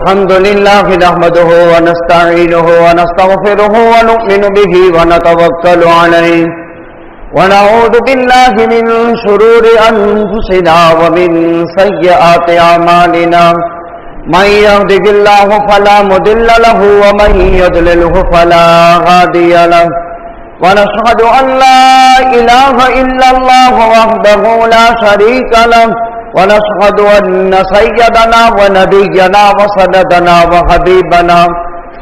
الحمد لله نحمده ونستعينه ونستغفره ونؤمن به ونتوكل عليه ونعوذ بالله من شرور أنفسنا ومن سيئات أعمالنا من يهده الله فلا مضل له ومن يضلله فلا هادي له ونشهد أن لا إله إلا الله وحده لا شريك له ونشهد أن سيدنا ونبينا وسندنا وحبيبنا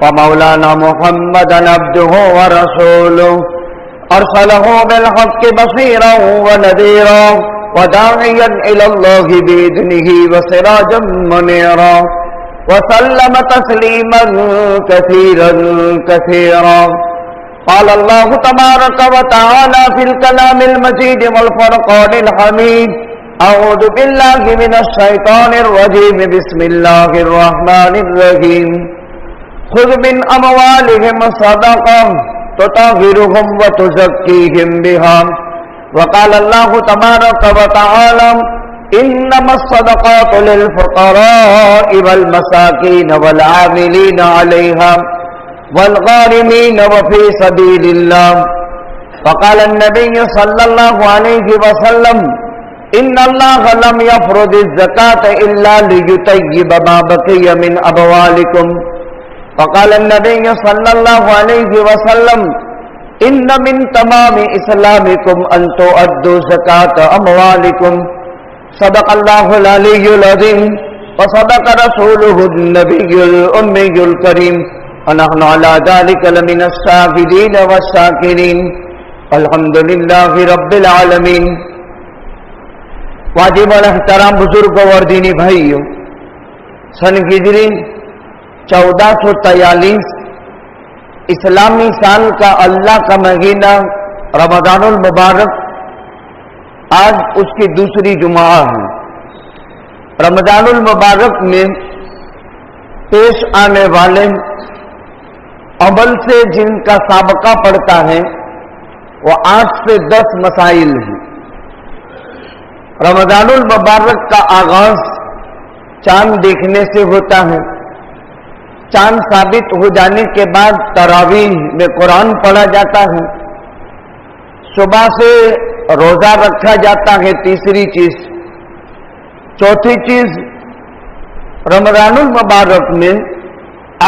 ومولانا محمدا عبده ورسوله أرسله بالحق بصيرا ونذيرا وداعيا إلى الله بإذنه وسراجا منيرا وسلم تسليما كثيرا كثيرا. قال الله تبارك وتعالى في الكلام المجيد والفرقان الحميد: أعوذ بالله من الشيطان الرجيم بسم الله الرحمن الرحيم خذ من أموالهم صدقة تطهرهم وتزكيهم بها. وقال الله تبارك وتعالى: إنما الصدقات للفقراء والمساكين والعاملين عليها والغارمين وفي سبيل الله. وقال النبي صلى الله عليه وسلم: إن الله لم يفرض الزكاة إلا ليطيب ما بقي من أموالكم. وقال النبي صلى الله عليه وسلم: إن من تمام إسلامكم أن تؤدوا زكاة أموالكم. صدق الله العلي العظيم وصدق رسوله النبي الأمي الكريم ونحن على ذلك لمن الشاهدين والشاكرين الحمد لله رب العالمين. واجب الاحترام بزرگوں اور دینی بھائیوں، سن ہجری 1443 اسلامی سال کا اللہ کا مہینہ رمضان المبارک آج اس کی دوسری جمعہ ہے. رمضان المبارک میں پیش آنے والے عمل سے جن کا سابقہ پڑتا ہے وہ 8 سے 10 مسائل ہیں. رمضان المبارک کا آغاز چاند دیکھنے سے ہوتا ہے. چاند ثابت ہو جانے کے بعد تراویح میں قرآن پڑھا جاتا ہے. صبح سے روزہ رکھا جاتا ہے. تیسری چیز. چوتھی چیز، رمضان المبارک میں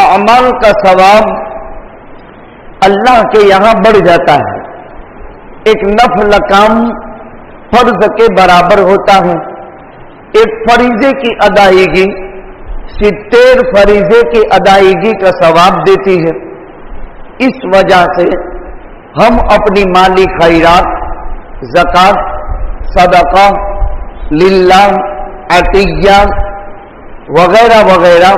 اعمال کا ثواب اللہ کے یہاں بڑھ جاتا ہے. ایک نفل کام فرض کے برابر ہوتا ہے. ایک فریضے کی ادائیگی 70 فریضے کی ادائیگی کا ثواب دیتی ہے. اس وجہ سے ہم اپنی مالی خیرات، زکوٰۃ، صدقہ، للہ، عطیہ وغیرہ وغیرہ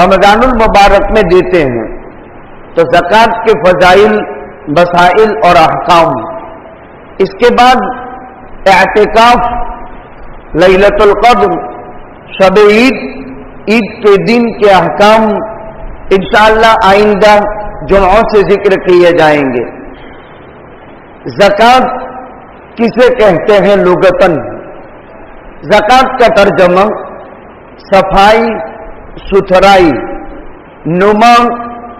رمضان المبارک میں دیتے ہیں. تو زکوٰۃ کے فضائل، مسائل اور احکام. اس کے بعد اعتکاف، لیلۃ القدر، شب عید، عید کے دن کے احکام انشاءاللہ آئندہ جمعوں سے ذکر کیے جائیں گے. زکوٰۃ کسے کہتے ہیں لغتاً؟ زکوٰۃ کا ترجمہ صفائی، ستھرائی، نما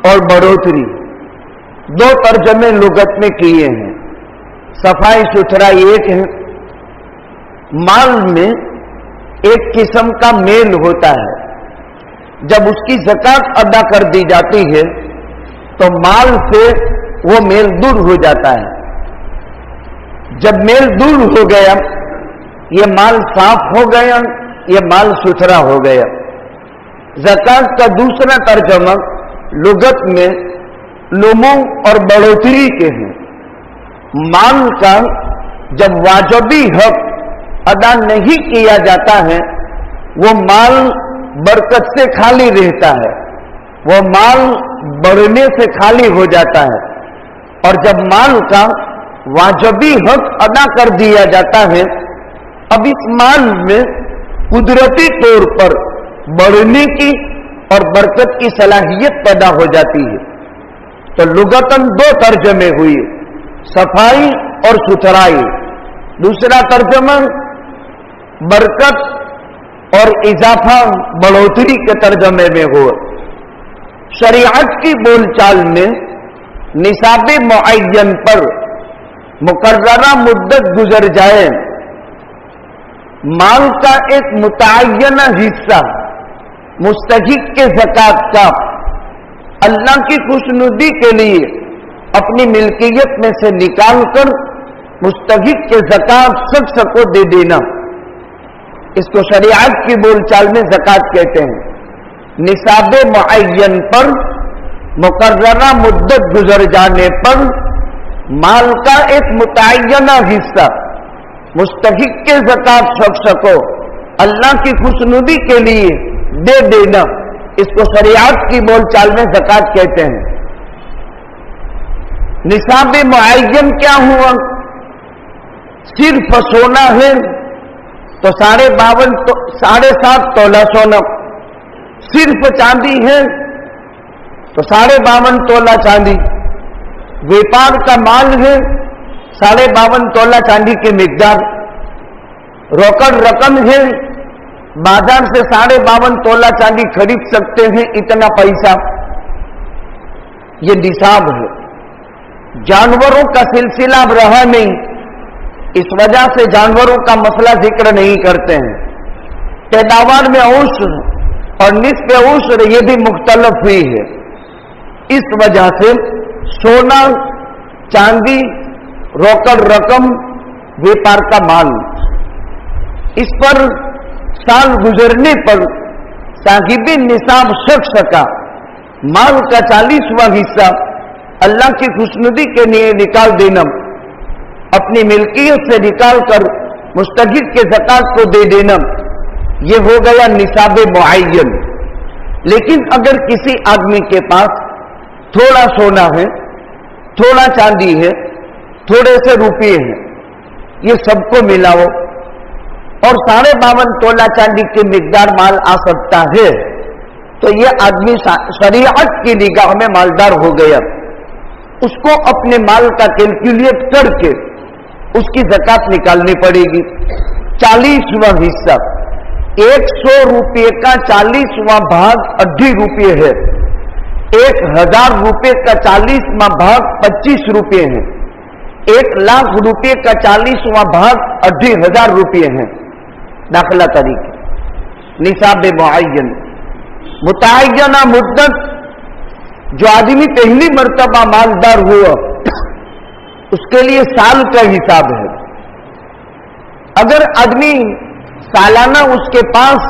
اور بڑھوتری. 2 ترجمے لغت میں کیے ہیں. صفائی ستھرائی ایک ہے. مال میں ایک قسم کا میل ہوتا ہے. جب اس کی زکوٰۃ ادا کر دی جاتی ہے تو مال سے وہ میل دور ہو جاتا ہے. جب میل دور ہو گیا، یہ مال صاف ہو گیا، یہ مال ستھرا ہو گیا. زکوٰۃ کا دوسرا ترجمہ لغت میں نمو اور بڑھوتری کے ہیں. مال کا جب واجبی حق ادا نہیں کیا جاتا ہے وہ مال برکت سے خالی رہتا ہے، وہ مال بڑھنے سے خالی ہو جاتا ہے. اور جب مال کا واجبی حق ادا کر دیا جاتا ہے، اب اس مال میں قدرتی طور پر بڑھنے کی اور برکت کی صلاحیت پیدا ہو جاتی ہے. تو لغتاً 2 ترجمے ہوئے، صفائی اور ستھرائی. دوسرا ترجمہ برکت اور اضافہ بڑھوتری کے ترجمے میں ہو۔ شریعت کی بول چال میں نصاب معین پر مقررہ مدت گزر جائے، مال کا ایک متعینہ حصہ مستحق کے زکوٰۃ کا اللہ کی خوشنودی کے لیے اپنی ملکیت میں سے نکال کر مستحق کے زکوٰۃ شخص کو دے دینا، اس کو شریعت کی بول چال میں زکوٰۃ کہتے ہیں۔ نصاب معین پر مقررہ مدت گزر جانے پر مال کا ایک متعینہ حصہ مستحق کے زکوٰۃ شخص کو اللہ کی خوشنودی کے لیے دے دینا، اس کو شریعت کی بول چال میں زکوٰۃ کہتے ہیں۔ نصاب معین کیا ہوا؟ صرف سونا ہے تو 7.5 تولہ سونا، صرف چاندی ہے تو 52.5 تولہ چاندی، ویپار کا مال ہے 52.5 تولہ چاندی کی مقدار، روکڑ رقم ہے بازار سے 52.5 تولہ چاندی خرید سکتے ہیں، اتنا پیسہ، یہ نصاب ہے۔ جانوروں کا سلسلہ اب رہا نہیں، اس وجہ سے جانوروں کا مسئلہ ذکر نہیں کرتے ہیں۔ پیداوار میں عشر اور نصف عشر یہ بھی مختلف ہوئی ہے، اس وجہ سے سونا، چاندی، روکڑ رقم، ویپار کا مال، اس پر سال گزرنے پر صاحب نصاب شخص کا مال کا 40واں حصہ اللہ کی خوشنودی کے لیے نکال دینا، اپنی ملکیت سے نکال کر مستحق کے زکوٰۃ کو دے دینا، یہ ہو گیا نصاب معین۔ لیکن اگر کسی آدمی کے پاس تھوڑا سونا ہے، تھوڑا چاندی ہے، تھوڑے سے روپے ہیں، یہ سب کو ملاؤ اور 52.5 تولہ چاندی کی مقدار مال آ سکتا ہے، تو یہ آدمی شریعت کی نگاہ میں مالدار ہو گیا۔ اس کو اپنے مال کا کیلکولیٹ کر کے اس کی زکوٰۃ نکالنی پڑے گی۔ 40واں حصہ، 100 روپے کا 40واں بھاگ 2.5 روپے ہے، 1000 روپے کا 40واں بھاگ 25 روپے ہے، 1,00,000 روپے کا 40واں بھاگ 2,500 روپے ہیں۔ داخلہ طریقے نصاب معین، متعینہ مدت، جو آدمی پہلی مرتبہ مالدار ہوا اس کے لیے سال کا حساب ہے۔ اگر آدمی سالانہ اس کے پاس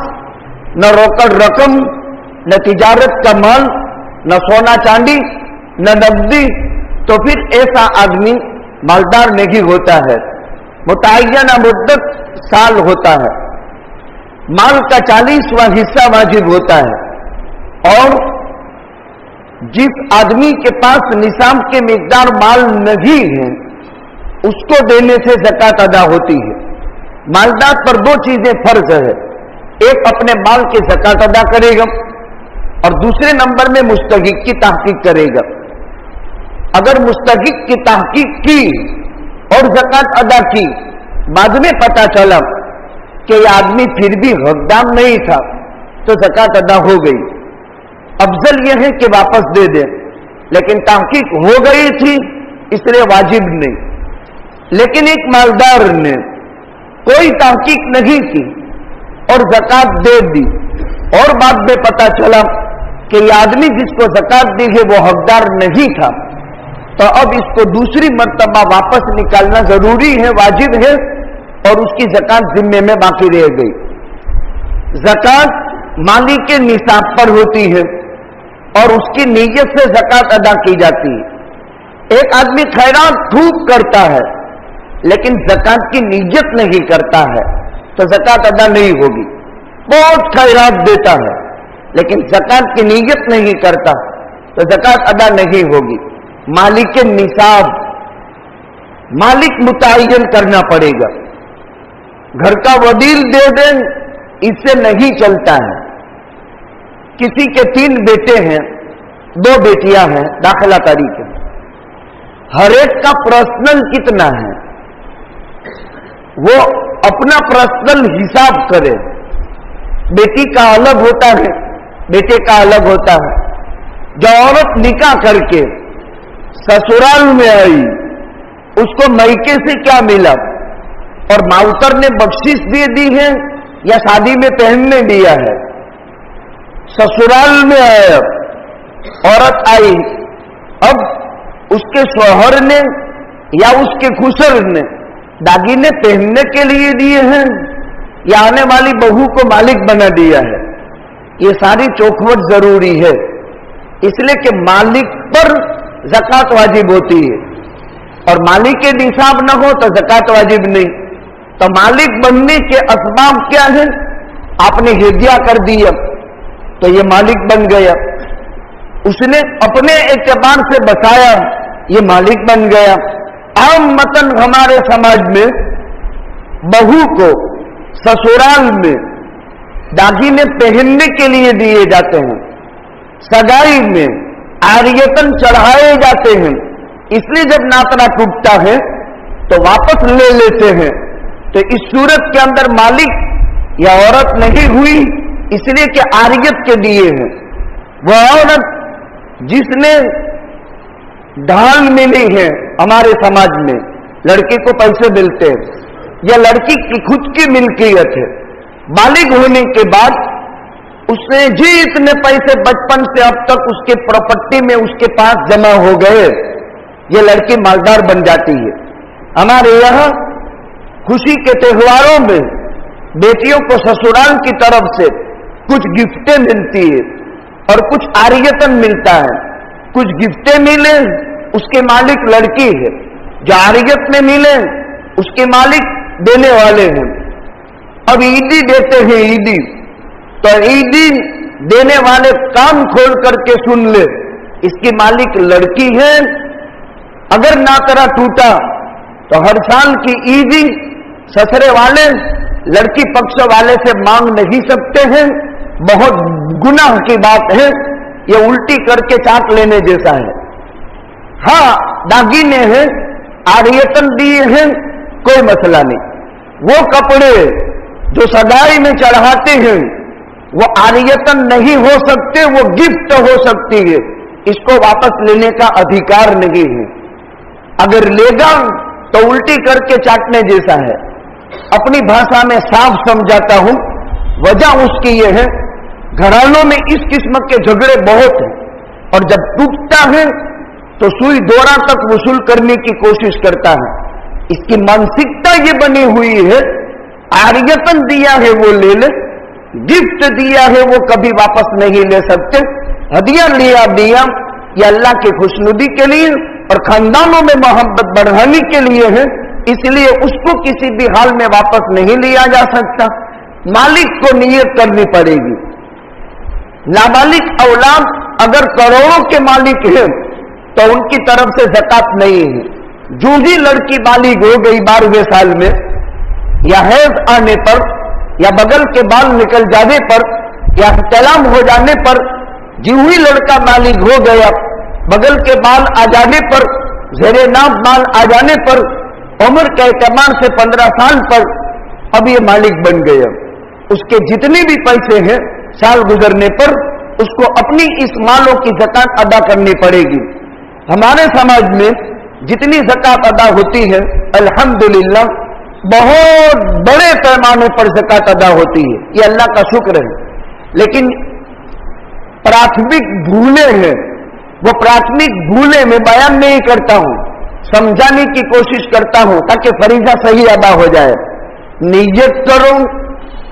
نہ روکڑ رقم، نہ تجارت کا مال، نہ سونا چاندی، نہ نقدی، تو پھر ایسا آدمی مالدار نہیں ہوتا ہے۔ متعینہ مدت سال ہوتا ہے، مال کا 40واں حصہ واجب ہوتا ہے، اور جس آدمی کے پاس نصاب کی مقدار مال نہیں ہے اس کو دینے سے زکوٰۃ ادا ہوتی ہے۔ مالدار پر 2 چیزیں فرض ہے، ایک اپنے مال کی زکوٰۃ ادا کرے گا اور دوسرے نمبر میں مستحق کی تحقیق کرے گا۔ اگر مستحق کی تحقیق کی اور زکوٰۃ ادا کی، بعد میں پتا چلا کہ یہ آدمی پھر بھی حقدار نہیں تھا، تو زکوٰۃ ادا ہو گئی۔ افضل یہ ہے کہ واپس دے دیں، لیکن تحقیق ہو گئی تھی اس لیے واجب نہیں۔ لیکن ایک مالدار نے کوئی تحقیق نہیں کی اور زکوٰۃ دے دی، اور بعد میں پتا چلا کہ یہ آدمی جس کو زکوٰۃ دی ہے وہ حقدار نہیں تھا، تو اب اس کو دوسری مرتبہ واپس نکالنا ضروری ہے، واجب ہے، اور اس کی زکوٰۃ ذمے میں باقی رہ گئی۔ زکوٰۃ مالی کے نصاب پر ہوتی ہے اور اس کی نیت سے زکوٰۃ ادا کی جاتی ہے۔ ایک آدمی خیرات خوب کرتا ہے لیکن زکوٰۃ کی نیت نہیں کرتا ہے تو زکوٰۃ ادا نہیں ہوگی۔ بہت خیرات دیتا ہے لیکن زکوٰۃ کی نیت نہیں کرتا تو زکوٰۃ ادا نہیں ہوگی۔ مالک نصاب، مالک متعین کرنا پڑے گا۔ گھر کا ودیل دے دیں اس سے نہیں چلتا ہے۔ کسی کے 3 بیٹے ہیں، 2 بیٹیاں ہیں، داخلہ طریقے ہر ایک کا پرسنل کتنا ہے وہ اپنا پرسنل حساب کرے، बेटी का अलग होता है, बेटे का अलग होता है। जो औरत निकाह करके ससुराल में आई, उसको मायके से क्या मिला? और माउतर ने बख्शिश दे दी है या शादी में पहनने दिया है? ससुराल में आया, औरत आई, अब उसके शौहर ने या उसके खुसर ने दागीने पहनने के लिए दिए हैं या आने वाली बहू को मालिक बना दिया है? ये सारी चौखवट जरूरी है, इसलिए कि मालिक पर ज़कात वाजिब होती है और मालिक के निसाब न हो तो ज़कात वाजिब नहीं। तो मालिक बनने के असबाब क्या है? आपने हिदिया कर दिया तो ये मालिक बन गया, उसने अपने एतबार से बचाया, ये मालिक बन गया। आम मतन हमारे समाज में बहू को ससुराल में दागीने पहनने के लिए दिए जाते हैं, सगाई में आर्यतन चढ़ाए जाते हैं, इसलिए जब नातरा टूटता है तो वापस ले लेते हैं। तो इस सूरत के अंदर मालिक या औरत नहीं हुई, इसलिए कि आर्यत के दिए हैं। वह औरत जिसने ढाल मिली है हमारे समाज में, लड़के को पैसे मिलते हैं या लड़की की खुद की मिल्कियत है, बालिग होने के बाद उसने जी इतने पैसे बचपन से अब तक उसके प्रॉपर्टी में उसके पास जमा हो गए, ये लड़की मालदार बन जाती है। हमारे यहाँ खुशी के त्योहारों में बेटियों को ससुराल की तरफ से कुछ गिफ्टें मिलती है और कुछ आर्यतन मिलता है। कुछ गिफ्टें मिले उसके मालिक लड़की है, जो आर्यत में मिले उसके मालिक देने वाले हैं। अब ईदी देते हैं, ईदी तो ईदी देने वाले कान खोल करके सुन ले, इसकी मालिक लड़की है। अगर नातरा टूटा तो हर साल की ईदी ससुरे वाले लड़की पक्ष वाले से मांग नहीं सकते हैं, बहुत गुनाह की बात है, ये उल्टी करके चाट लेने जैसा है। हाँ, दागीने हैं, आर्यतन दिए हैं, कोई मसला नहीं। वो कपड़े जो सगाई में चढ़ाते हैं वो आर्यतन नहीं हो सकते, वो गिफ्ट हो सकती है, इसको वापस लेने का अधिकार नहीं है। अगर लेगा तो उल्टी करके चाटने जैसा है। अपनी भाषा में साफ समझाता हूं, वजह उसकी ये है, घरानों में इस किस्म के झगड़े बहुत हैं और जब टूटता है तो सुई डोरा तक वसूल करने की कोशिश करता है। इसकी मानसिकता ये बनी हुई है, आर्यतन दिया है वो ले ले, गिफ्ट दिया है वो कभी वापस नहीं ले सकते। हदिया लिया दिया ये अल्लाह की खुशनुदी के लिए और खानदानों में मोहब्बत बढ़ाने के लिए है, इसलिए उसको किसी भी हाल में वापस नहीं लिया जा सकता। मालिक को नियत करनी पड़ेगी। नाबालिग औलाद अगर करोड़ों के मालिक हैं तो उनकी तरफ से ज़कात नहीं है। जो ही लड़की बालिग हो गई 12वें साल में या हैज आने पर या बगल के बाल निकल जाने पर या तलाम हो जाने पर, जो ही लड़का बालिग हो गया, बगल के बाल आ जाने पर, ज़ेरे नाम बाल आ जाने पर, उम्र के एतबार से 15 साल पर अब ये मालिक बन गया। उसके जितने भी पैसे हैं साल गुजरने पर उसको अपनी इस मालों की ज़कात अदा करनी पड़ेगी। हमारे समाज में जितनी ज़कात अदा होती है अल्हम्दुलिल्लाह बहुत बड़े पैमाने पर ज़कात अदा होती है, ये अल्लाह का शुक्र है। लेकिन प्राथमिक भूलें हैं, वो प्राथमिक भूलें मैं बयान नहीं करता हूं, समझाने की कोशिश करता हूं ताकि फरीजा सही अदा हो जाए। नियत करो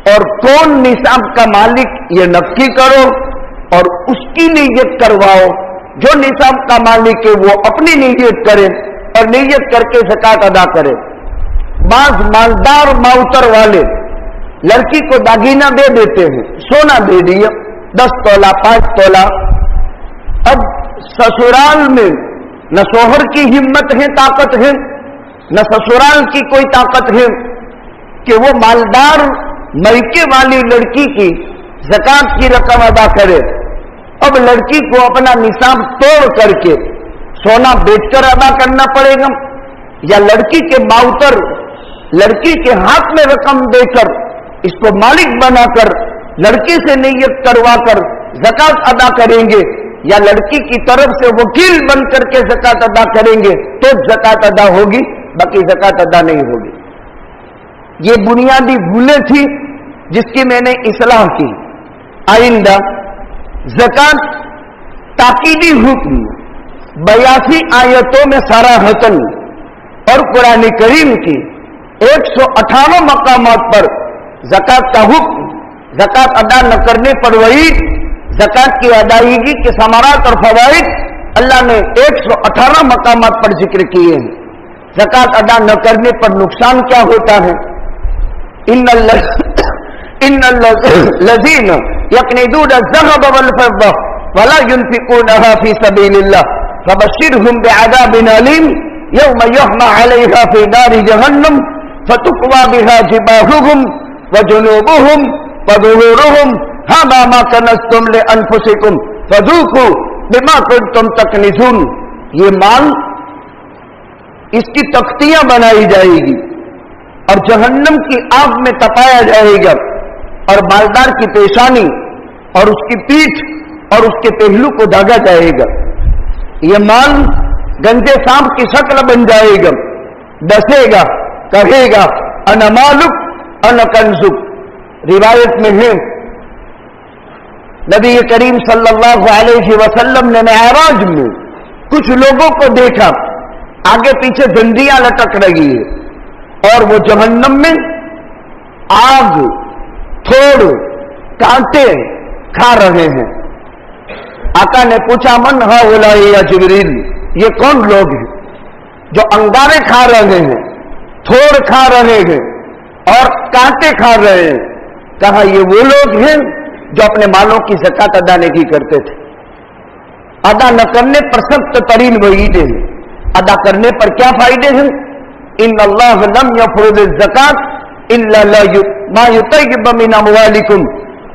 और कौन निसाब का मालिक ये नक्की करो और उसकी नियत करवाओ। जो निसाब का मालिक है वो अपनी नियत करे और नियत करके ज़कात अदा करे। बाज मालदार माउतर वाले लड़की को दागीना दे देते हैं, सोना दे दिया 10 तोला 5 तोला। अब ससुराल में न शोहर की हिम्मत है, ताकत है, न ससुराल की कोई ताकत है कि वो मालदार मयके वाली लड़की की ज़कात की रकम अदा करे। अब लड़की को अपना निसाब तोड़ करके सोना बेचकर अदा करना पड़ेगा या लड़की के माउतर लड़की के हाथ में रकम देकर इसको मालिक बनाकर लड़की से नियत करवा कर ज़कात अदा करेंगे या लड़की की तरफ से वकील बन करके ज़कात अदा करेंगे तो ज़कात अदा होगी, बाकी ज़कात अदा नहीं होगी। ये बुनियादी भूलें थी जिसकी मैंने इस्लाह की। आइंदा ज़कात ताकीदी हुक्म 82 आयतों में सराहतन और कुरान करीम की 158 मकामात पर ज़कात का हुक्म, ज़कात अदा न करने पर वईद, ज़कात की अदायगी के समारात और फवाइद अल्लाह ने 118 मकामात पर जिक्र किए हैं। ज़कात अदा न करने पर नुकसान क्या होता है? इन्नल्लज़ीना यक्निज़ून अज़्ज़हब वल फ़िद्दा वला युनफ़िक़ूनहा फ़ी सबीलिल्लाह फ़बश्शिरहुम बिअज़ाबिन अलीम यौम युहमा अलैहा फ़ी नारि जहन्नम फ़तुक्वा बिहा जिबाहुहुम व जुनूबुहुम व ज़ुहूरुहुम हाज़ा मा कनज़्तुम लिअन्फ़ुसिकुम फ़ज़ूक़ू बिमा कुन्तुम तकनिज़ून। ये माल, इसकी तख्तियां बनाई जाएगी और जहन्नम की आग में तपाया जाएगा और मालदार की पेशानी और उसकी पीठ और उसके पहलू को दागा जाएगा। ये माल गंजे सांप की शक्ल बन जाएगा, डसेगा, कहेगा अना मालुक अना कंजुक। रिवायत में है नबी करीम सल्लल्लाहु अलैहि वसल्लम ने मेराज में कुछ लोगों को देखा, आगे पीछे जंजियां लटक रही है और वो जहन्नम में आग, थोड़, कांटे खा रहे हैं। आका ने पूछा मन हाउलाई या जिब्रील, ये कौन लोग हैं जो अंगारे खा रहे हैं, थोड़ खा रहे हैं और कांटे खा रहे हैं? कहा ये वो लोग हैं जो अपने मालों की ज़कात अदा नहीं करते थे। अदा न करने पर सख्त तरीन वईदें हैं, अदा करने पर क्या फायदे हैं? इन्नल्लाह लम यफ़रुज़ ज़कात इल्ला मा युतय्यब मिन अमवालिकुम।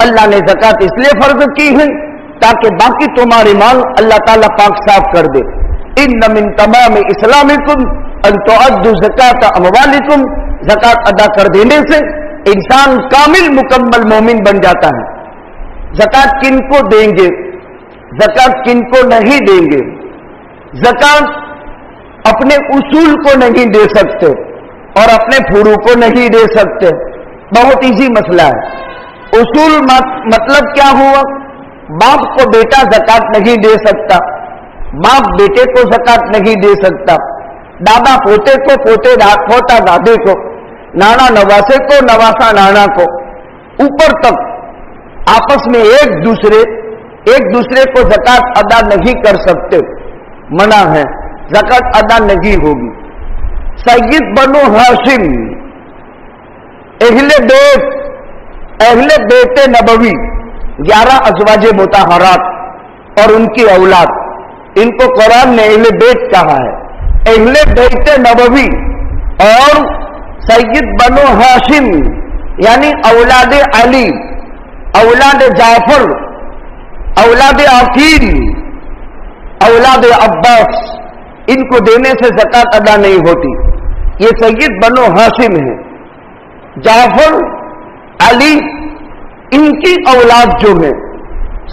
अल्लाह ने ज़कात इसलिए फर्ज की है ताकि बाकी तुम्हारे माल अल्लाह ताला पाक साफ कर दे। इन्न मिन तमाम इस्लामिकुम अन तुअद्दु ज़कात अमवालिकुम। ज़कात अदा कर देने से इंसान कामिल मुकम्मल मोमिन बन जाता है। ज़कात किनको देंगे, ज़कात किनको नहीं देंगे? ज़कात अपने उसूल को नहीं दे सकते और अपने फुरू को नहीं दे सकते। बहुत इजी मसला है। उसूल मतलब क्या हुआ? बाप को बेटा ज़कात नहीं दे सकता, बाप बेटे को ज़कात नहीं दे सकता, दादा पोते को, पोता दादे को, नाना नवासे को, नवासा नाना को, ऊपर तक आपस में एक दूसरे को ज़कात अदा नहीं कर सकते। मना है, ज़कात अदा नहीं होगी। सैयद बनु हाशिम, अहले बेटे नबवी, 11 अज़वाजे मुताहरात और उनकी औलाद, इनको कुरान ने अहले बेट कहा है। अहले बेटे नबवी और सैयद बनु हाशिम यानी औलाद अली, औलाद जाफर, औलाद अकील, औलाद अब्बास, इनको देने से ज़कात अदा नहीं होती। ये सैयद बनु हाशिम है। जाफर, अली, इनकी औलाद जो है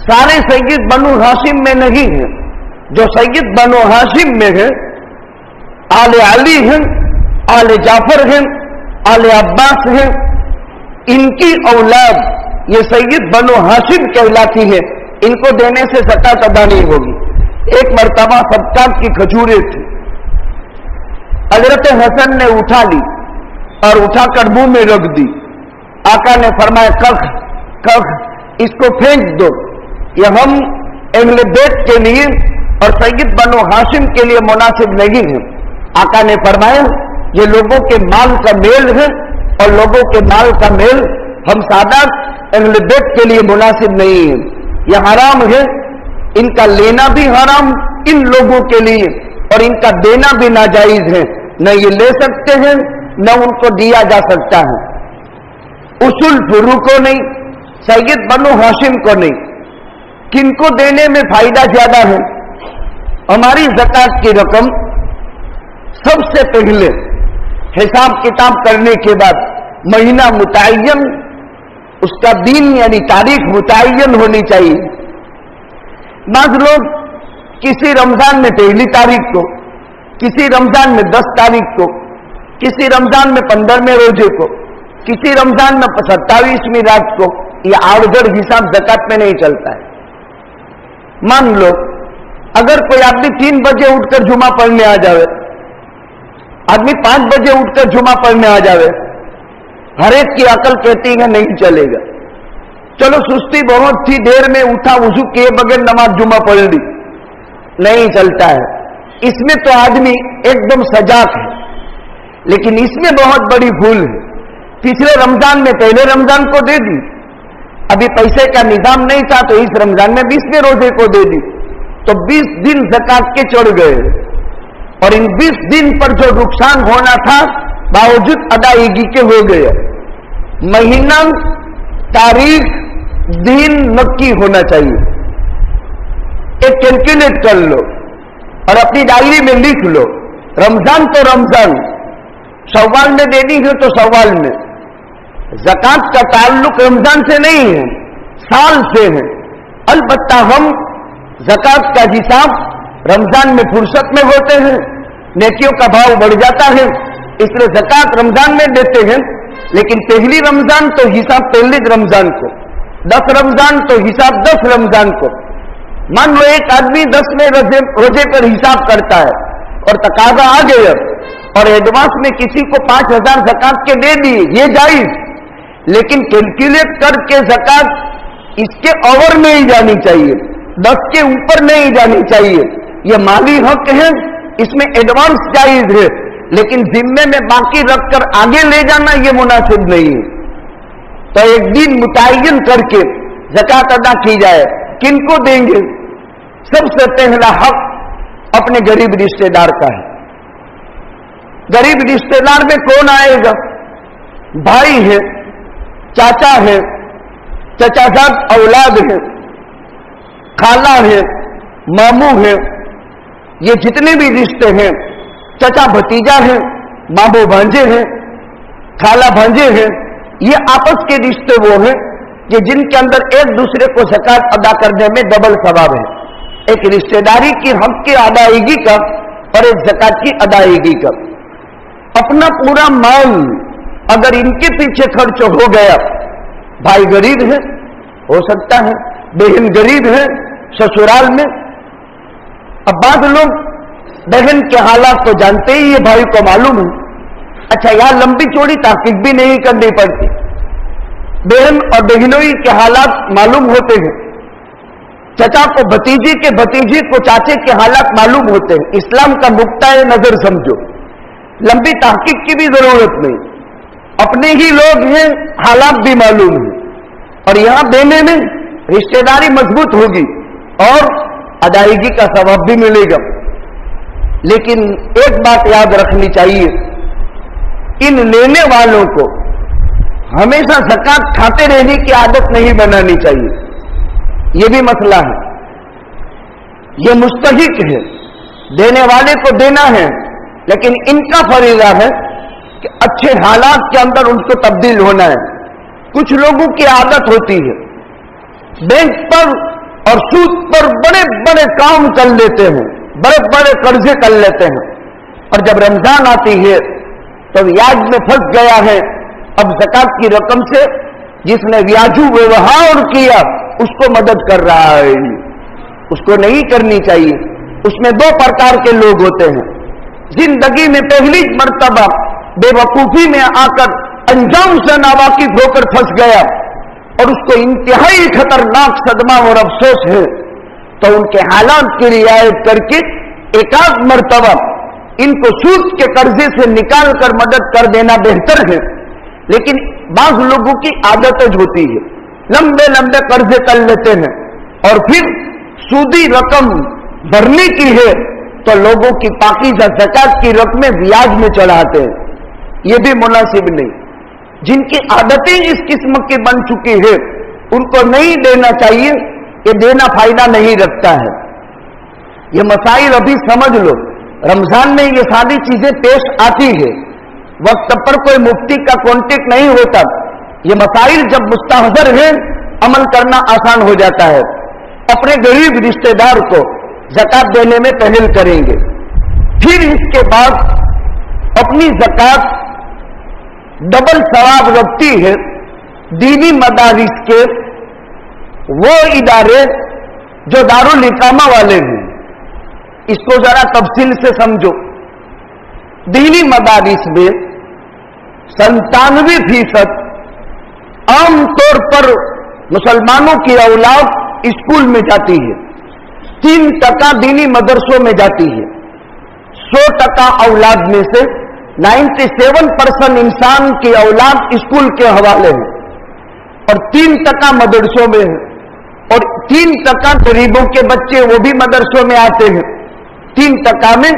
सारे सैयद बनु हाशिम में नहीं है। जो सैयद बनु हाशिम में है आले अली हैं, आले जाफर हैं, आले अब्बास हैं, इनकी औलाद ये सैयद बनु हाशिम कहलाती है। इनको देने से ज़कात अदा नहीं होगी। एक मर्तबा सबकात की खजूरें थी, हजरत हसन ने उठा ली और उठाकर मुंह में रख दी। आका ने फरमाया कख इसको फेंक दो, यह हम अहले बैत के लिए और सैयद बनु हाशिम के लिए मुनासिब नहीं है। आका ने फरमाया ये लोगों के माल का मेल है और लोगों के माल का मेल हम सादात अहले बैत के लिए मुनासिब नहीं है। यह हराम है, इनका लेना भी हराम इन लोगों के लिए और इनका देना भी नाजायज है। न ये ले सकते हैं न उनको दिया जा सकता है। उसूल फुरू को नहीं, सैयद बनु हाशिम को नहीं। किनको देने में फायदा ज्यादा है? हमारी ज़कात की रकम सबसे पहले हिसाब किताब करने के बाद महीना मुतय्यन اس کا دن یعنی تاریخ متعین ہونی چاہیے. بعض لوگ کسی رمضان میں 1 تاریخ کو، کسی رمضان میں 10 تاریخ کو، کسی رمضان میں 15ویں روزے کو، کسی رمضان میں 27ویں رات کو، یہ آڑگڑ حساب زکات میں نہیں چلتا ہے. مان لو اگر کوئی آدمی 3 بجے اٹھ کر جمعہ پڑھنے آ جاوے، آدمی 5 بجے اٹھ کر جمعہ پڑھنے آ جاوے، ہر ایک کی عقل کہتی ہے نہیں چلے گا. چلو سستی بہت تھی، دیر میں اٹھا، وضو کیے بغیر نماز جمعہ پڑھ لی، نہیں چلتا ہے. اس میں تو آدمی ایک دم سجاگ ہے، لیکن اس میں بہت بڑی بھول ہے. پچھلے رمضان میں پہلے رمضان کو دے دی، ابھی پیسے کا نظام نہیں تھا تو اس رمضان میں 20ویں روزے کو دے دی، تو 20 دن زکات کے چڑھ گئے، اور ان 20 دن پر جو نقصان ہونا تھا باوجود ادائیگی کے ہو گئے. مہینہ، تاریخ، دن نکی ہونا چاہیے. ایک کیلکولیٹ کر لو اور اپنی ڈائری میں لکھ لو، رمضان تو رمضان، شوال میں دینی ہے تو شوال میں. زکات کا تعلق رمضان سے نہیں ہے، سال سے ہے. البتہ ہم زکات کا حساب رمضان میں فرصت میں ہوتے ہیں، نیکیوں کا بھاؤ بڑھ جاتا ہے، اس لیے زکات رمضان میں دیتے ہیں. لیکن پہلی رمضان تو حساب پہلی رمضان کو، 10 رمضان تو حساب 10 رمضان کو. مان لو ایک آدمی 10ویں روزے پر حساب کرتا ہے اور تقاضا آ گیا اور ایڈوانس میں کسی کو 5000 زکات کے دے دی، یہ جائز، لیکن کیلکولیٹ کر کے زکات اس کے اوور میں ہی جانی چاہیے، 10 کے اوپر نہیں جانی چاہیے. یہ مالی حق ہے، اس میں ایڈوانس جائز ہے، لیکن ذمے میں باقی رکھ کر آگے لے جانا یہ مناسب نہیں ہے. تو ایک دن متعین کر کے زکات ادا کی جائے. کن کو دیں گے؟ سب سے پہلا حق اپنے غریب رشتہ دار کا ہے. غریب رشتہ دار میں کون آئے گا؟ بھائی ہے، چاچا ہے، چچا زاد اولاد ہے، خالہ ہے، ماموں ہے، یہ جتنے بھی رشتے ہیں، چچا بھتیجا ہے، ماموں بھانجے ہیں، خالہ بھانجے ہیں، یہ آپس کے رشتے وہ ہیں کہ جن کے اندر ایک دوسرے کو زکات ادا کرنے میں ڈبل ثواب ہے. ایک رشتہ داری کی حق کی ادائیگی کا اور ایک زکات کی ادائیگی کا. اپنا پورا مال اگر ان کے پیچھے خرچ ہو گیا، بھائی غریب ہے ہو سکتا ہے، بہن غریب ہے سسرال میں. اب بعض لوگ بہن کے حالات تو جانتے ہی، یہ بھائی کو معلوم ہے. اچھا یہاں لمبی چوڑی تحقیق بھی نہیں کرنی پڑتی، بہن اور بہنوئی کے حالات معلوم ہوتے ہیں، چچا کو بھتیجی کے، بھتیجی کو چاچے کے حالات معلوم ہوتے ہیں. اسلام کا نقطۂ نظر سمجھو، لمبی تحقیق کی بھی ضرورت نہیں، اپنے ہی لوگ ہیں، حالات بھی معلوم ہیں، اور یہاں دینے میں رشتہ داری مضبوط ہوگی اور ادائیگی کا ثواب بھی ملے گا. لیکن ایک بات یاد رکھنی چاہیے، ان لینے والوں کو ہمیشہ زکات کھاتے رہنے کی عادت نہیں بنانی چاہیے. یہ بھی مسئلہ ہے. یہ مستحق ہے، دینے والے کو دینا ہے، لیکن ان کا فریضہ ہے کہ اچھے حالات کے اندر ان کو تبدیل ہونا ہے. کچھ لوگوں کی عادت ہوتی ہے بینک پر اور سود پر بڑے بڑے کام کر لیتے ہیں، بڑے بڑے قرضے کر لیتے ہیں، اور جب رمضان آتی ہے تو بیاج میں پھنس گیا ہے. اب زکات کی رقم سے جس نے بیاجو ویوہار کیا اس کو مدد کر رہا ہے، اس کو نہیں کرنی چاہیے. اس میں 2 پرکار کے لوگ ہوتے ہیں. زندگی میں پہلی مرتبہ بے وقوفی میں آ کر انجام سے ناواقف ہو کر پھنس گیا اور اس کو انتہائی خطرناک صدمہ اور افسوس ہے، تو ان کے حالات کی رعایت کر کے ایک آدھ مرتبہ ان کو سود کے قرضے سے نکال کر مدد کر دینا بہتر ہے. لیکن بعض لوگوں کی عادت ہوتی ہے، لمبے لمبے قرضے کر لیتے ہیں اور پھر سودی رقم بھرنے کی ہے تو لوگوں کی پاکیزہ زکات کی رقمیں بیاج میں چڑھاتے ہیں. یہ بھی مناسب نہیں. جن کی عادتیں اس قسم کی بن چکی ہے ان کو نہیں دینا چاہیے، یہ دینا فائدہ نہیں رکھتا ہے. یہ مسائل ابھی سمجھ لو. رمضان میں یہ ساری چیزیں پیش آتی ہے، وقت پر کوئی مفتی کا کانٹیکٹ نہیں ہوتا، یہ مسائل جب مستحضر ہیں عمل کرنا آسان ہو جاتا ہے. اپنے غریب رشتہ دار کو زکات دینے میں پہل کریں گے. پھر اس کے بعد اپنی زکات ڈبل ثواب رکھتی ہے دینی مدارس کے وہ ادارے جو دارالاقامہ والے ہیں. اس کو ذرا تفصیل سے سمجھو. دینی مدارس میں 97% عام طور پر مسلمانوں کی اولاد اسکول میں جاتی ہے. 3% دینی مدرسوں میں جاتی ہے. 100% اولاد میں سے 97% انسان کی اولاد اسکول کے حوالے ہے اور 3% مدرسوں میں ہے. اور 3% غریبوں کے بچے وہ بھی مدرسوں میں آتے ہیں. 3% میں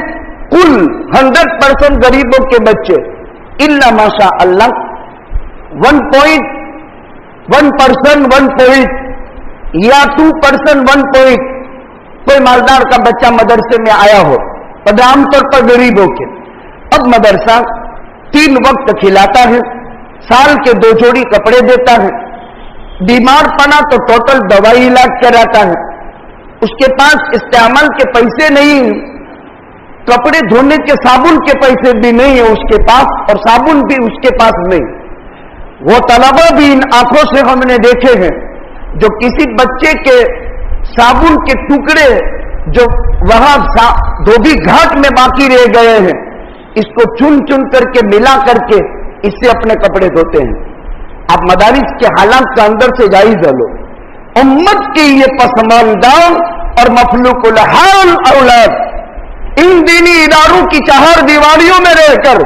کل 100% غریبوں کے بچے الا ماشاء اللہ 1% 1 یا 2% 1 کوئی مالدار کا بچہ مدرسے میں آیا ہو اور عام طور پر غریبوں کے. اب مدرسہ 3 وقت کھلاتا ہے, سال کے 2 جوڑی کپڑے دیتا ہے, بیمار پڑا تو ٹوٹل دوائی علاج کراتا ہے. اس کے پاس استعمال کے پیسے نہیں, کپڑے دھونے کے صابن کے پیسے بھی نہیں ہے اس کے پاس, اور صابن بھی اس کے پاس نہیں. وہ طلبہ بھی ان آنکھوں سے ہم نے دیکھے ہیں جو کسی بچے کے صابن کے ٹکڑے جو وہاں دھوبی گھاٹ میں باقی رہ گئے ہیں اس کو چن چن کر کے ملا کر کے اس سے اپنے کپڑے دھوتے ہیں. آپ مدارس کے حالات کا اندر سے جائزہ لو. امت کی یہ پسماندہ اور مفلوق الحال اولاد ان دینی اداروں کی 4 دیواریوں میں رہ کر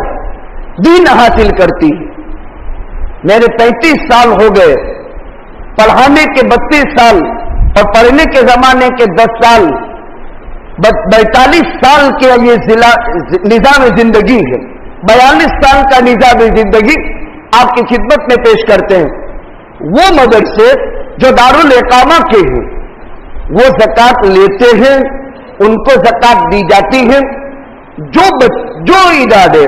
دین حاصل کرتی ہے. میرے 35 سال ہو گئے, پڑھانے کے 32 سال اور پڑھنے کے زمانے کے 10 سال, 42 سال کے یہ نظام زندگی ہے. 42 سال کا نظام زندگی آپ کی خدمت میں پیش کرتے ہیں. وہ مدرسے جو دارالاقامہ کے ہیں وہ زکات لیتے ہیں, ان کو زکات دی جاتی ہے. جو ادارے,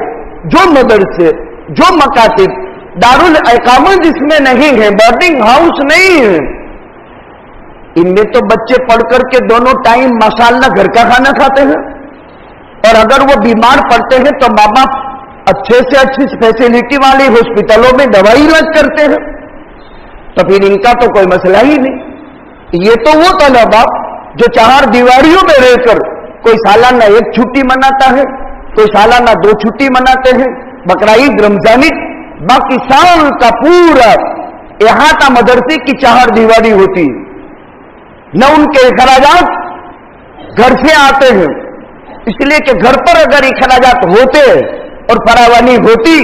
جو مدرسے, جو مکاتب دارالاقامہ جس میں نہیں ہے, بورڈنگ ہاؤس نہیں ہے, ان میں تو بچے پڑھ کر کے دونوں ٹائم ماشاءاللہ گھر کا کھانا کھاتے ہیں, اور اگر وہ بیمار پڑتے ہیں تو ماں باپ اچھے سے اچھی فیسلٹی والی ہاسپٹلوں میں دوائی علاج کرتے ہیں. تو پھر ان کا تو کوئی مسئلہ ہی نہیں. یہ تو وہ طلبہ جو 4 دیواریوں میں رہ کر کوئی سالانہ 1 چھٹی مناتا ہے, کوئی سالانہ 2 چھٹی مناتے ہیں, بقرعید, رمضانی, باقی سال کا پورا احاطہ مدرسے کی 4 دیواری ہوتی ہے. نہ ان کے اخراجات گھر سے آتے ہیں, اس لیے کہ گھر پر اگر اخراجات ہوتے اور فراوانی ہوتی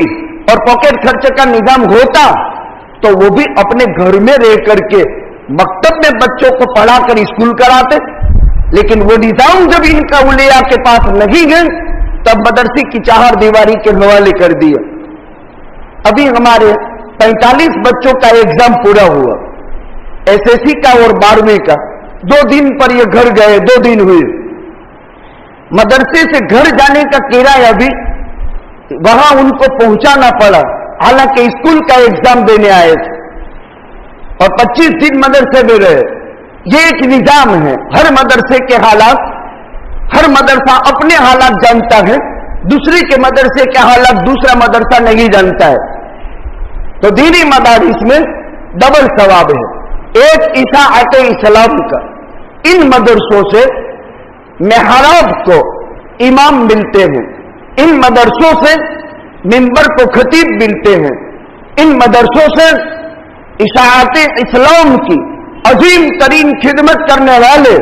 اور پاکٹ خرچ کا نظام ہوتا تو وہ بھی اپنے گھر میں رہ کر کے مکتب میں بچوں کو پڑھا کر اسکول کراتے. لیکن وہ نظام جب ان کا اولیاء کے پاس نہیں ہے تب مدرسے کی 4 دیواری کے حوالے کر دیا. ابھی ہمارے 45 بچوں کا ایگزام پورا ہوا, SSC کا اور 12ویں کا. 2 دن پر یہ گھر گئے, 2 دن ہوئے. مدرسے سے گھر جانے کا کرایہ بھی وہاں ان کو پہنچانا پڑا, حالانکہ اسکول کا ایگزام دینے آئے تھے, اور 25 دن مدرسے میں رہے. یہ ایک نظام ہے. ہر مدرسے کے حالات, ہر مدرسہ اپنے حالات جانتا ہے, دوسرے کے مدرسے کے حالات دوسرا مدرسہ نہیں جانتا ہے. تو دینی مدارس میں ڈبل ثواب ہے. ایک اشاعت اسلام کا, ان مدرسوں سے محراب کو امام ملتے ہیں, ان مدرسوں سے منبر کو خطیب ملتے ہیں, ان مدرسوں سے اشاعت اسلام کی عظیم ترین خدمت کرنے والے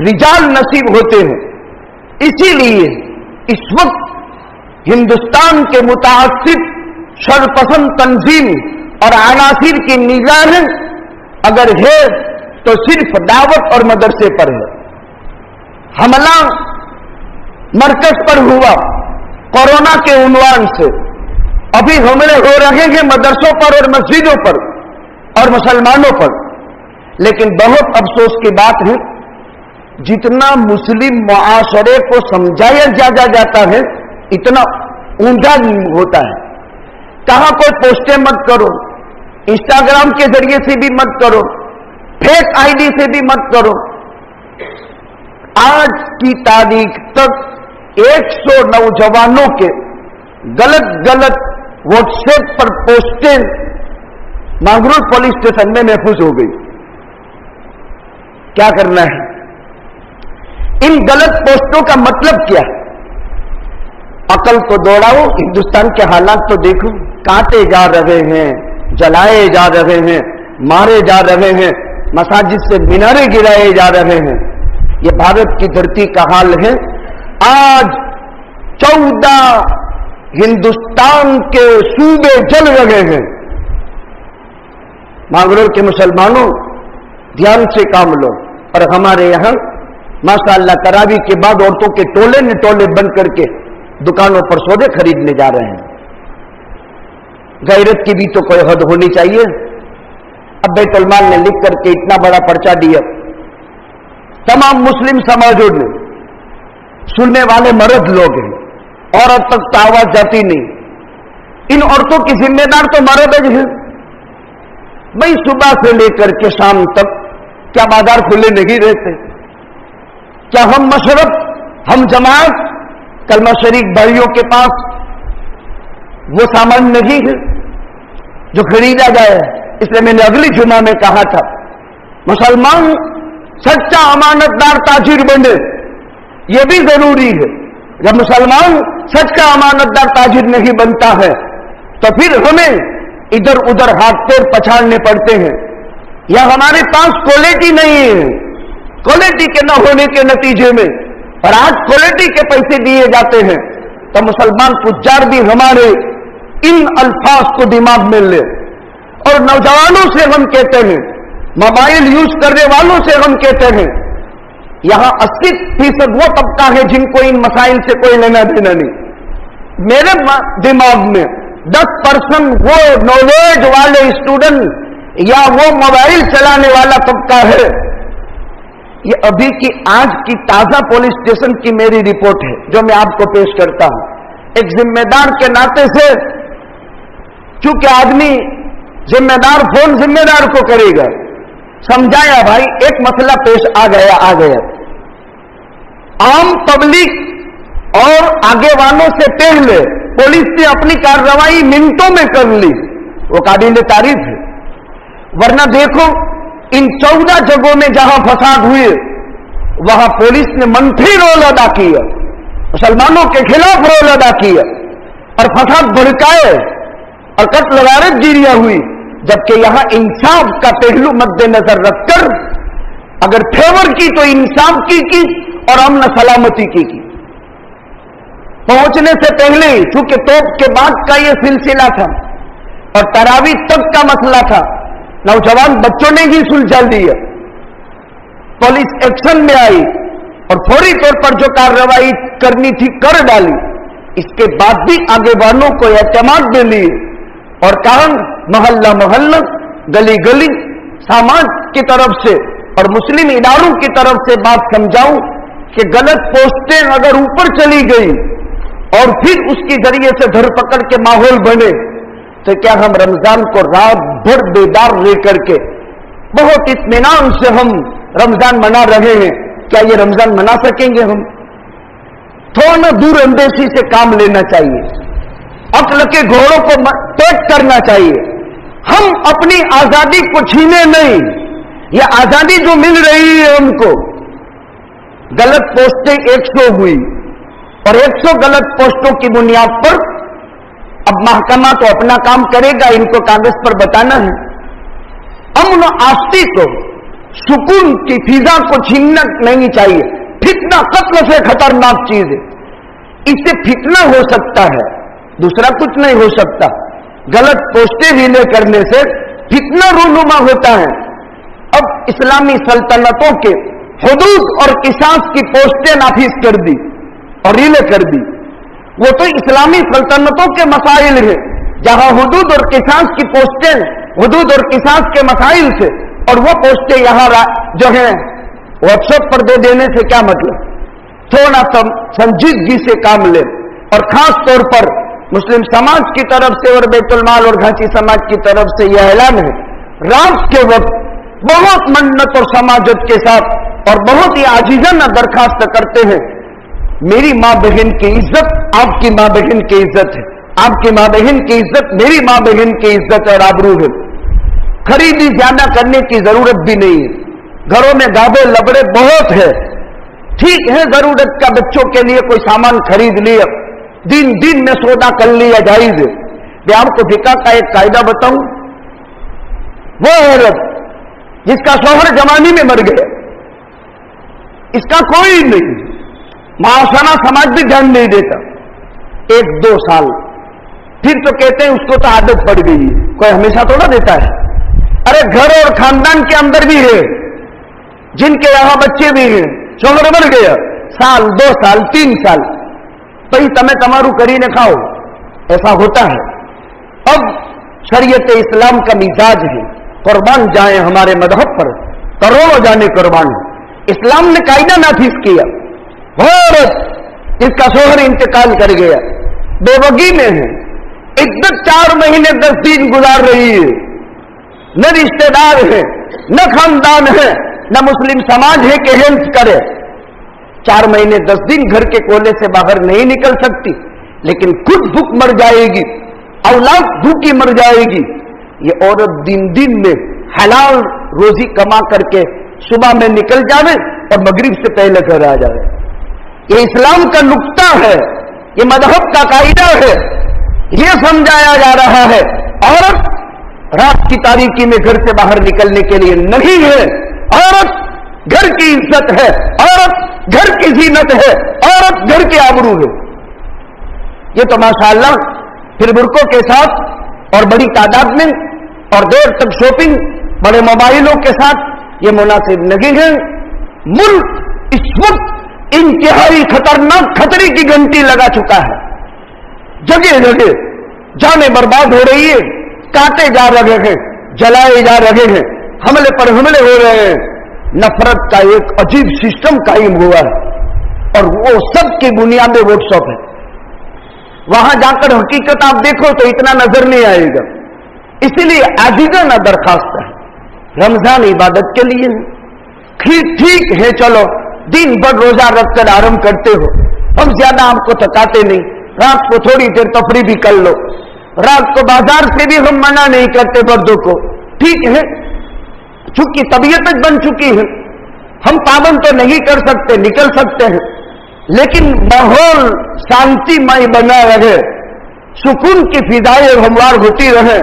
رجال نصیب ہوتے ہیں. اسی لیے اس وقت ہندوستان کے متعصب شرپسند تنظیم اور عناصر کی نگاہ اگر ہے تو صرف دعوت اور مدرسے پر ہے. حملہ مرکز پر ہوا کورونا کے عنوان سے, ابھی حملے ہو رہے ہیں مدرسوں پر اور مسجدوں پر اور مسلمانوں پر. لیکن بہت افسوس کی بات ہے, جتنا مسلم معاشرے کو سمجھایا جاتا ہے اتنا اونچا ہوتا ہے. کہاں کوئی پوسٹیں مت کرو, इंस्टाग्राम के जरिए से भी मत करो, फेक आईडी से भी मत करो। आज की तारीख तक 100 नौजवानों के गलत गलत व्हाट्सएप पर पोस्टें मांगरोल पुलिस स्टेशन में महफूज हो गई। क्या करना है? इन गलत पोस्टों का मतलब क्या है? अकल को दौड़ाओ, हिंदुस्तान के हालात तो देखो, काटे जा रहे हैं, जलाए जा रहे हैं, मारे जा रहे हैं, मसाजिद से मीनारे गिराए जा रहे हैं। ये भारत की धरती का हाल है। आज 14 हिंदुस्तान के सूबे जल रहे हैं। मांगरोल के मुसलमानों, ध्यान से काम लो। और हमारे यहां माशाअल्लाह तरावी के बाद औरतों के टोले ने टोले बंद करके दुकानों पर सौदे खरीदने जा रहे हैं। गैरत की भी तो कोई हद होनी चाहिए। अब बैतुल माल ने लिख करके इतना बड़ा पर्चा दिया, तमाम मुस्लिम समाजों ने, सुनने वाले मर्द लोग हैं, औरत तक तो आवाज जाती नहीं। इन औरतों की जिम्मेदार तो मर्द है। भाई सुबह से लेकर के शाम तक क्या बाजार खुले नहीं रहते? क्या हम मशरब, हम जमात, कलमा शरीक भाइयों के पास वो सामान नहीं है जो खरीदा जाए? इसलिए मैंने अगली जुमा में कहा था, मुसलमान सच्चा अमानतदार ताजिर बने, यह भी जरूरी है। जब मुसलमान सच का अमानतदार ताजिर नहीं बनता है तो फिर हमें इधर उधर हाथ पैर पछाड़ने पड़ते हैं, या हमारे पास क्वालिटी नहीं है। क्वालिटी के न होने के नतीजे में, और आज क्वालिटी के पैसे दिए जाते हैं, तो मुसलमान पुजार भी हमारे इन अल्फाज को दिमाग में ले। और नौजवानों से हम कहते हैं, मोबाइल यूज करने वालों से हम कहते हैं, यहां 80% वो तबका है जिनको इन मसाइल से कोई लेना देना नहीं। मेरे दिमाग में 10% वो नॉलेज वाले स्टूडेंट या वो मोबाइल चलाने वाला तबका है। ये अभी की आज की ताजा पुलिस स्टेशन की मेरी रिपोर्ट है जो मैं आपको पेश करता हूं। एक जिम्मेदार के नाते से, चूंकि आदमी जिम्मेदार फोन जिम्मेदार को करेगा, समझाया भाई एक मसला पेश आ गया। आम पब्लिक और आगे वालों से पहले पुलिस ने अपनी कार्रवाई मिनटों में कर ली, वो काबिल तारीफ है। वरना देखो इन 14 जगहों में जहां फसाद हुए वहां पुलिस ने मंफी रोल अदा किया, मुसलमानों के खिलाफ रोल अदा किया और फसाद भड़काए और कत्ल गारत गिरियां हुई। जबकि यहां इंसाफ का पहलू मद्देनजर रखकर अगर फेवर की तो इंसाफ की और अमन सलामती की। पहुंचने से पहले चूंकि तोप के बाद का यह सिलसिला था और तरावी तक का मसला था, नौजवान बच्चों ने ही सुलझा दिया, पुलिस एक्शन में आई और फौरी तौर पर जो कार्रवाई करनी थी कर डाली। इसके बाद भी आगे वालों को एतमाद दे लिए और कहा मोहल्ला मोहल्ला, गली गली, समाज की तरफ से और मुस्लिम इदारों की तरफ से बात समझाऊं कि गलत पोस्टें अगर ऊपर चली गई और फिर उसके जरिए से धरपकड़ के माहौल बने तो क्या हम रमजान को रात भर बेदार रह करके बहुत इत्मीनान से हम रमजान मना रहे हैं, क्या ये रमजान मना सकेंगे? हम थोड़ा दूर अंदेशी से काम लेना चाहिए, अक्ल के घोड़ों को तय करना चाहिए। हम अपनी आजादी को छीने नहीं, यह आजादी जो मिल रही है हमको। गलत पोस्टें 100 हुई और 100 गलत पोस्टों की बुनियाद पर अब महकमा तो अपना काम करेगा, इनको कागज पर बताना है। अमन आस्ती को, सुकून की फिजा को छीनना नहीं चाहिए। फितना कत्ल से खतरनाक चीज है, इससे फितना हो सकता है, दूसरा कुछ नहीं हो सकता। गलत पोस्टें रिले करने से फितना रूनुमा होता है। अब इस्लामी सल्तनतों के हुदूद और किसास की पोस्टें नाफिज कर दी और रिले कर दी। वो तो इस्लामी सल्तनतों के मसाइल है जहां हुदूद और किसास की पोस्टें, हुदूद और किसास के मसाइल से, और वो पोस्टें यहां जो है व्हाट्सएप पर दे देने से क्या मतलब? थोड़ा सा संजीदगी से काम ले और खास तौर पर मुस्लिम समाज की तरफ से और बैतुल माल और घांची समाज की तरफ से यह ऐलान है, रात के वक्त बहुत मन्नत और समाजत के साथ और बहुत ही आजीजाना दरखास्त करते हैं, मेरी माँ बहन की इज्जत आपकी माँ बहन की इज्जत है, आपकी माँ बहन की इज्जत मेरी माँ बहन की इज्जत और आबरू है। खरीदी ज्यादा करने की जरूरत भी नहीं है, घरों में गाबे लबड़े बहुत है, ठीक है जरूरत का बच्चों के लिए कोई सामान खरीद लिया, दिन दिन में सौदा कर लिया जायज है। मैं आपको फिका का एक कायदा बताऊं, वो औरत जिसका शौहर जवानी में मर गया, इसका कोई नहीं, माशरा समाज भी ध्यान नहीं देता, 1-2 साल फिर तो कहते हैं उसको तो आदत पड़ गई है, कोई हमेशा थोड़ा देता है। अरे घर और खानदान के अंदर भी है, जिनके यहां बच्चे भी हैं, शौहर मर गया, 1 साल 2 साल 3 साल भाई तमें तमारू करीने खाओ, ऐसा होता है। अब शरीयत इस्लाम का मिजाज है, कुर्बान जाए हमारे मजहब पर, करोड़ों जाने कुर्बान। इस्लाम ने कायदा नाफिज किया, औरत इसका शोहर इंतकाल कर गया, बेवगी में है, इद्दत 4 महीने 10 दिन गुजार रही है, न रिश्तेदार है, न खानदान है, न मुस्लिम समाज है कि हेल्प करे, 4 महीने 10 दिन घर के कोने से बाहर नहीं निकल सकती, लेकिन खुद भूख मर जाएगी, औलाद भूखी मर जाएगी। ये औरत दिन दिन में हलाल रोजी कमा करके सुबह में निकल जावे और मगरिब से पहले घर आ जाए। ये इस्लाम का नुक्ता है, ये मजहब का कायदा है, ये समझाया जा रहा है। औरत रात की तारीकी में घर से बाहर निकलने के लिए नहीं है, औरत घर की इज्जत है, औरत घर की जीनत है, औरत घर की आबरू है। ये तो माशाअल्लाह फिर बुरकों के साथ और बड़ी तादाद में और देर तक शॉपिंग बड़े मोबाइलों के साथ ये मुनासिब नहीं है। मुल्क इस वक्त इंतहाई खतरनाक खतरे की घंटी लगा चुका है, जगह जगह जाने बर्बाद हो रही है, काटे जा रहे हैं, जलाए जा रहे हैं, हमले पर हमले हो रहे हैं, नफरत का एक अजीब सिस्टम कायम हुआ है और वो सब की बुनियाद में व्हाट्सएप है। वहां जाकर हकीकत आप देखो तो इतना नजर नहीं आएगा। इसीलिए आजीजाना दरखास्त है, रमजान इबादत के लिए ठीक है, चलो दिन भर रोजा रखकर आराम करते हो, हम ज्यादा आपको थकाते नहीं, रात को थोड़ी देर तफरी भी कर लो, रात को बाजार से भी हम मना नहीं करते मर्दों को, ठीक है, चूंकि तबीयत बन चुकी है, हम पाबंद तो नहीं कर सकते, निकल सकते हैं, लेकिन माहौल शांतिमय बना रहे, सुकून की फिजाएं हमवार होती रहे।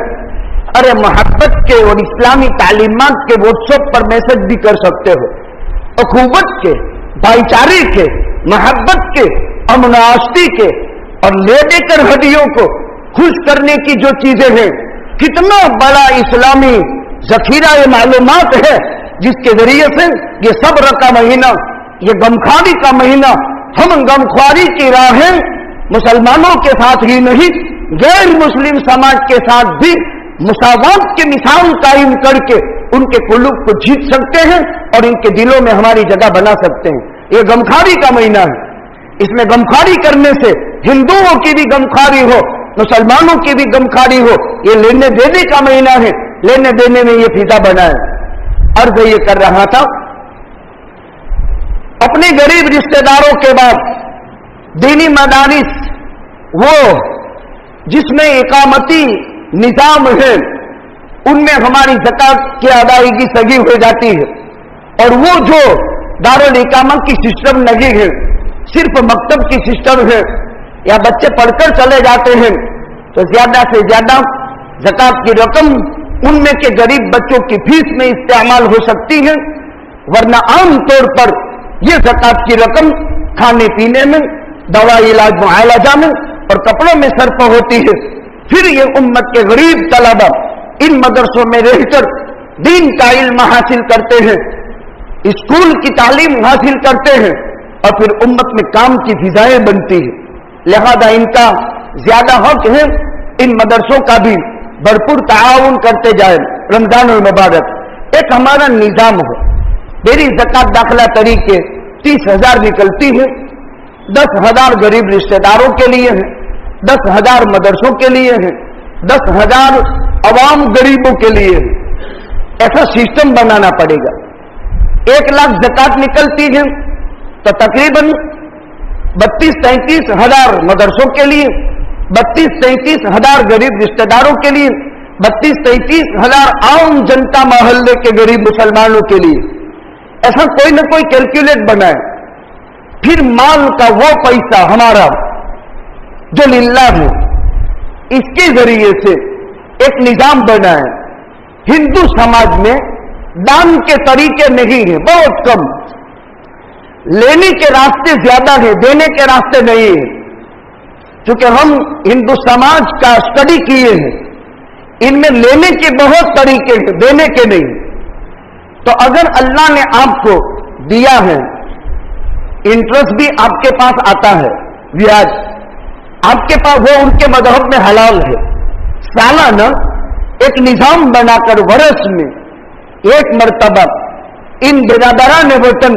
अरे मोहब्बत के और इस्लामी तालीमात के व्हाट्सएप पर मैसेज भी कर सकते हो, अखूबत के, भाईचारे के, मोहब्बत के, अमन आस्ती के और ले देकर हदियों को खुश करने की जो चीजें हैं, कितना बड़ा इस्लामी जखीरा ये मालूमात है, जिसके जरिए से ये सब्र का महीना, ये गमखारी का महीना, हम गमख्वारी की राहें मुसलमानों के साथ ही नहीं गैर मुस्लिम समाज के साथ भी मुसावात की मिसाल कायम करके उनके कुलूब को जीत सकते हैं और इनके दिलों में हमारी जगह बना सकते हैं। ये गमखारी का महीना है, इसमें गमखारी करने से हिंदुओं की भी गमखारी हो, मुसलमानों की भी गमखारी हो, ये लेने देने का महीना है, लेने देने में ये फिजा बना है। अर्ज ये कर रहा था, अपने गरीब रिश्तेदारों के बाद दीनी मदारिस वो जिसमें इकामती निजाम है उनमें हमारी ज़कात की अदायगी सही हो जाती है, और वो जो दारुल इकामा की सिस्टम लगी है, सिर्फ मकतब की सिस्टम है या बच्चे पढ़कर चले जाते हैं, तो ज्यादा से ज्यादा ज़कात की रकम उनमें के गरीब बच्चों की फीस में इस्तेमाल हो सकती है, वरना आम तौर पर यह ज़कात की रकम खाने पीने में, दवा इलाज मुआलजा में और कपड़ों में सर्फ होती है। फिर ये उम्मत के गरीब तलबा इन मदरसों में रहकर दीन का इल्म हासिल करते हैं, स्कूल की तालीम हासिल करते हैं और फिर उम्मत में काम की फिजाएं बनती है। लिहाजा इनका ज्यादा हक है, इन मदरसों का भी भरपूर ताआवुन करते जाए। रमजान मुबारक एक हमारा निजाम हो, मेरी ज़कात दाखिला तरीके 30,000 निकलती है, 10,000 गरीब रिश्तेदारों के लिए है, 10,000 मदरसों के लिए हैं, 10,000 अवाम गरीबों के लिए है। ऐसा सिस्टम बनाना पड़ेगा। 1 लाख ज़कात निकलती है तो तकरीबन 32-33 हजार मदरसों के लिए, 32-33 हजार गरीब रिश्तेदारों के लिए, 32-33 हजार आम जनता मोहल्ले के गरीब मुसलमानों के लिए, ऐसा कोई न कोई कैलकुलेट बनाए। फिर माल का वो पैसा हमारा जो लिल्लाह है, इसके जरिए से एक निजाम बनाए। हिंदू समाज में दान के तरीके नहीं है, बहुत कम। लेने के रास्ते ज्यादा है, देने के रास्ते नहीं है। क्योंकि हम हिंदू समाज का स्टडी किए हैं, इनमें लेने के बहुत तरीके हैं, देने के नहीं। तो अगर अल्लाह ने आपको दिया है, इंटरेस्ट भी आपके पास आता है, ब्याज आपके पास, वो उनके मजहब में हलाल है। सालाना एक निजाम बनाकर वर्ष में एक मर्तबा इन बिरादरान वतन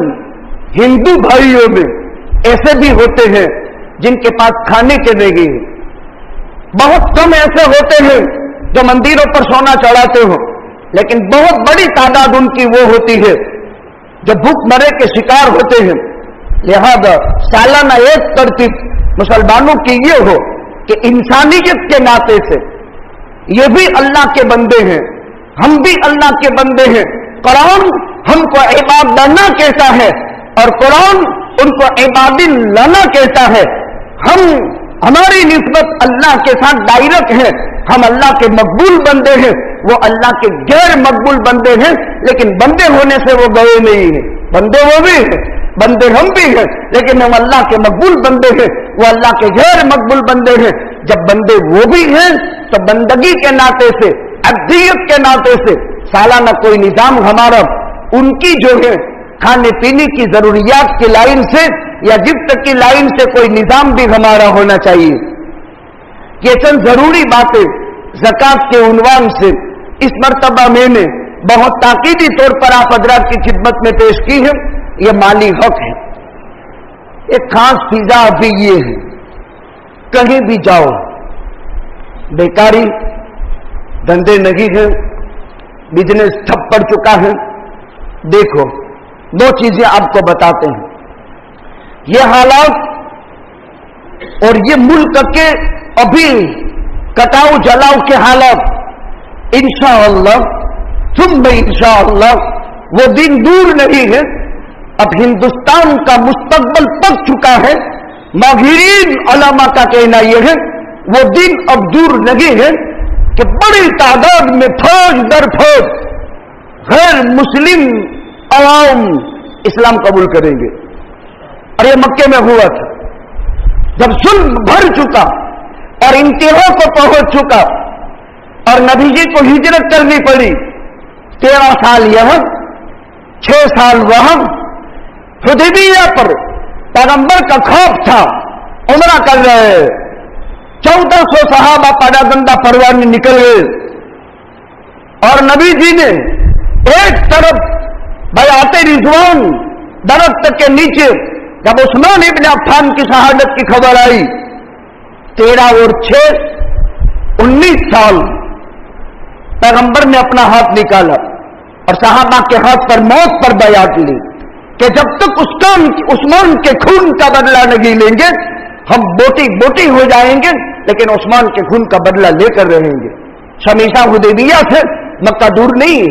हिंदू भाइयों में ऐसे भी होते हैं जिनके पास खाने के नहीं है। बहुत कम ऐसे होते हैं जो मंदिरों पर सोना चढ़ाते हो, लेकिन बहुत बड़ी तादाद उनकी वो होती है जो भूखमरे के शिकार होते हैं। लिहाजा सालाना एक तरतीब मुसलमानों की ये हो कि इंसानियत के नाते से ये भी अल्लाह के बंदे हैं, हम भी अल्लाह के बंदे हैं। कुरान हमको इबादतना कहता है और कुरान उनको इबादिल्लाना कहता है। हम हमारी निस्बत अल्लाह के साथ डायरेक्ट है, हम अल्लाह के मकबूल बंदे हैं, वो अल्लाह के गैर मकबूल बंदे हैं। लेकिन बंदे होने से वो गए नहीं है, बंदे वो भी है, बंदे हम भी हैं, लेकिन हम अल्लाह के मकबूल बंदे हैं, वो अल्लाह के गैर मकबूल बंदे हैं। जब बंदे वो भी हैं तो बंदगी के नाते से, अब्दियत के नाते से सालाना कोई निजाम हमारा उनकी जो है खाने पीने की जरूरियात की लाइन से या गिफ्ट की लाइन से कोई निजाम भी हमारा होना चाहिए। ये चंद जरूरी बातें ज़कात के उन्वान से इस मर्तबा मैंने बहुत ताकीदी तौर पर आप हजरात की खिदमत में पेश की है। ये माली हक है। एक खास फिजा अभी ये है, कहीं भी जाओ बेकारी, धंधे नहीं है, बिजनेस ठप पड़ चुका है। देखो, दो चीजें आपको बताते हैं। ये हालात और ये मुल्क के अभी कटाव जलाव के हालात इंशाअल्लाह सुम्मा इंशाअल्लाह वो दिन दूर नहीं है। अब हिंदुस्तान का मुस्तकबल पक चुका है। माहिरीन उलमा का कहना यह है वो दिन अब दूर नहीं है कि बड़ी तादाद में फौज दर फौज गैर मुस्लिम अवाम इस्लाम कबूल करेंगे। और ये मक्के में हुआ था, जब सुल्ह भर चुका और इंतहा को पहुंच चुका और नबी जी को हिजरत करनी पड़ी। 13 साल यहां, 6 साल वहां। हुदैबिया पर पैगंबर का खौफ था, उमरा कर रहे, 1400 सहाबा पाडागंदा परवान में निकल गए और नबी जी ने एक तरफ बयाते रिजवान दरख्त के नीचे जब उस्मान इब्न अफ्फान की शहादत की खबर आई, 13 और 6 19 साल पैगंबर ने अपना हाथ निकाला और सहाबा के हाथ पर मौत पर बयात ली कि जब तक उस्मान के खून का बदला नहीं लेंगे हम बोटी बोटी हो जाएंगे, लेकिन उस्मान के खून का बदला लेकर रहेंगे। शमीशा हुदैबिया से मक्का दूर नहीं है।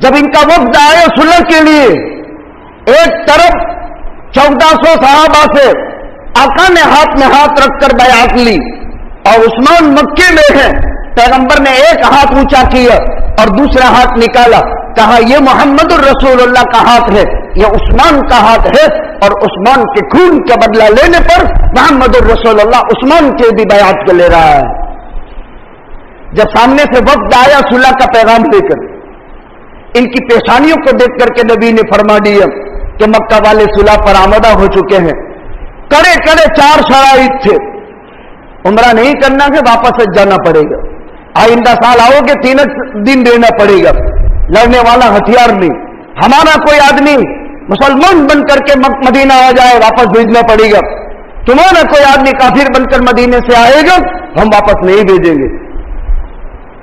जब इनका वक्त आया सुलह के लिए, एक तरफ 1400 सहाबा से आका ने हाथ में हाथ रखकर बयात ली और उस्मान मक्के में है। पैगंबर ने एक हाथ ऊंचा किया और दूसरा हाथ निकाला, कहा यह मोहम्मदुर रसूलुल्लाह का हाथ है, यह उस्मान का हाथ है। और उस्मान के खून का बदला लेने पर मोहम्मदुर रसूलुल्लाह उस्मान के भी बयात को ले रहा है। जब सामने से वक्त आया सुलह का पैगाम लेकर, इनकी पेशानियों को देख करके नबी ने फरमा दिया कि मक्का वाले सुलह पर आमदा हो चुके हैं। कड़े कड़े 4 शराइत थे, उम्रा नहीं करना है, वापस जाना पड़ेगा। आइंदा साल आओगे 3 दिन देना पड़ेगा। लड़ने वाला हथियार नहीं, हमारा कोई आदमी मुसलमान बन करके मदीना आ जाए वापस भेजना पड़ेगा। तुम्हारा कोई आदमी काफिर बनकर मदीने से आएगा हम वापस नहीं भेजेंगे।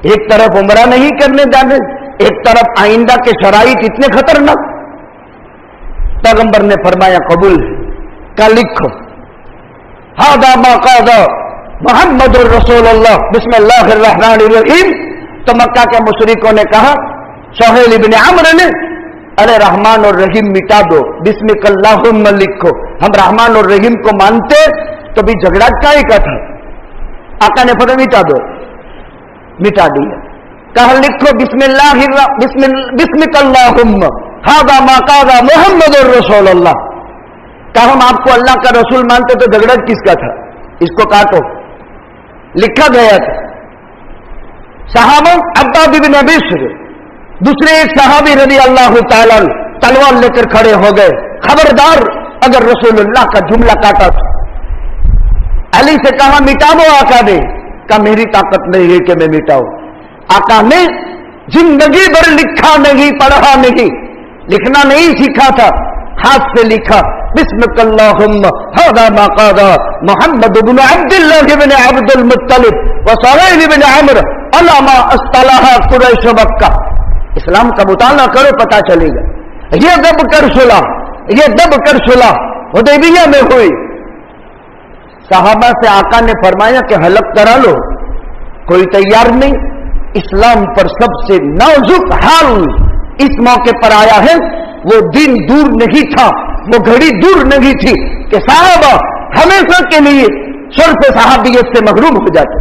एक तरफ उम्रा नहीं करने जाने, एक तरफ आइंदा के शराइत इतने खतरनाक। पैगंबर ने फरमाया कबूल है, का लिखो हादा मा कादा मुहम्मदुर रसूलुल्लाह बिस्मिल्लाहिर्रहमानिर्रहीम। तो मक्का के मुशरिकों ने कहा, सुहैल इब्न अम्र ने, अरे रहमान और रहीम मिटा दो, बिस्मिकल्लाहुम्मा लिखो। हम रहमान और रहीम को मानते तो भी झगड़ा काहे का था। आका ने फरमाया मिटा दो, मिटा दिया। कहा लिखो बिस्मिकल्लाहुम्मा हादा मा कादा मुहम्मदुर रसूलुल्लाह। कहा हम आपको अल्लाह का रसूल मानते तो झगड़ा किसका था, इसको काटो। लिखा गया था। सहाबा अब्बाद इब्न बिश्र, दूसरे एक सहाबी रज़ी अल्लाह तआला तलवार लेकर खड़े हो गए, खबरदार अगर रसूलुल्लाह का जुमला काटा तो। अली से कहा मिटा दो। आका ने कहा मेरी ताकत नहीं है कि मैं मिटाऊं। आका ने जिंदगी भर लिखा नहीं, पढ़ा नहीं, लिखना नहीं सीखा था, हाथ से लिखा बिस्मिकल्लाहुम्मा हादा मा कादा मुहम्मद इब्न अब्दुल्लाह इब्न अब्दुल मुत्तलिब व सुहैल इब्न अम्र अला मा अस्तलाहा कुरैश मक्का। इस्लाम का मुताला करो, पता चलेगा। ये दब कर सुलह हुदैबिया में हुई। सहाबा से आका ने फरमाया कि हलक करा लो, कोई तैयार नहीं। इस्लाम पर सबसे नाजुक हाल इस मौके पर आया है। वो दिन दूर नहीं था, वो घड़ी दूर नहीं थी कि साहबा हमेशा के लिए शर्फ सहाबियत से महरूम हो जाते,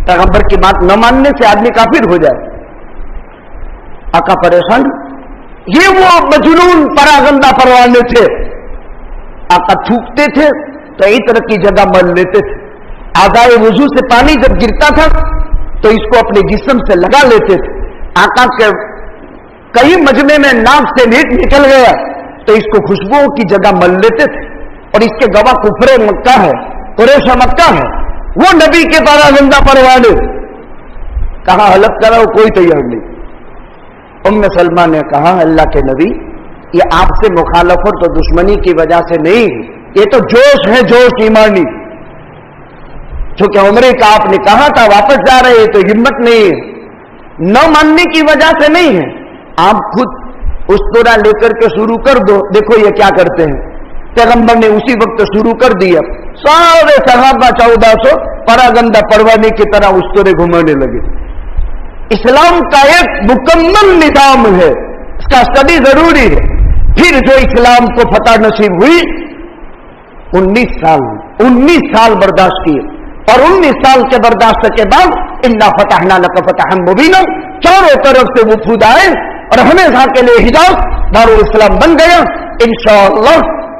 पैगंबर की बात न मानने से आदमी काफिर हो जाए। आका परेशान। ये वो मजनून परागंदा परवाने थे। आका थूकते थे तो इत्र की जगह मल लेते थे। आदाए वजू से पानी जब गिरता था तो इसको अपने जिस्म से लगा लेते थे। आका के कई मजमे में नाक से नीट निकल गया तो इसको खुशबुओं की जगह मल लेते थे। और इसके गवाह कुफरे मक्का है, कुरैश मक्का है, वो नबी के परागंदा परवाने। कहा हलक कराओ, कोई तैयार नहीं। उम्मे सलमा ने कहा अल्लाह के नबी, ये आपसे मुखालफत तो दुश्मनी की वजह से नहीं, ये तो जोश है, जोश ईमानी। चूंकि उम्रे का आपने कहा था वापस जा रहे, तो हिम्मत नहीं है, न मानने की वजह से नहीं है। आप खुद उस्तरा लेकर के शुरू कर दो, देखो ये क्या करते हैं। पैगंबर ने उसी वक्त शुरू कर दिया। सारे सहाबा 1400 परागंदा परवाने की तरह उस्तरे घुमाने लगे। इस्लाम का एक मुकम्मल निजाम है, इसका स्टडी जरूरी है। फिर जो इस्लाम को फतह नसीब हुई, 19 साल बर्दाश्त किए। और 19 साल के बर्दाश्त के बाद इन्ना फतहना लका फतहन मुबीना, चारों तरफ से वफूद आए और हमेशा के लिए हिजाज दारुल इस्लाम बन गया। इंशाअल्लाह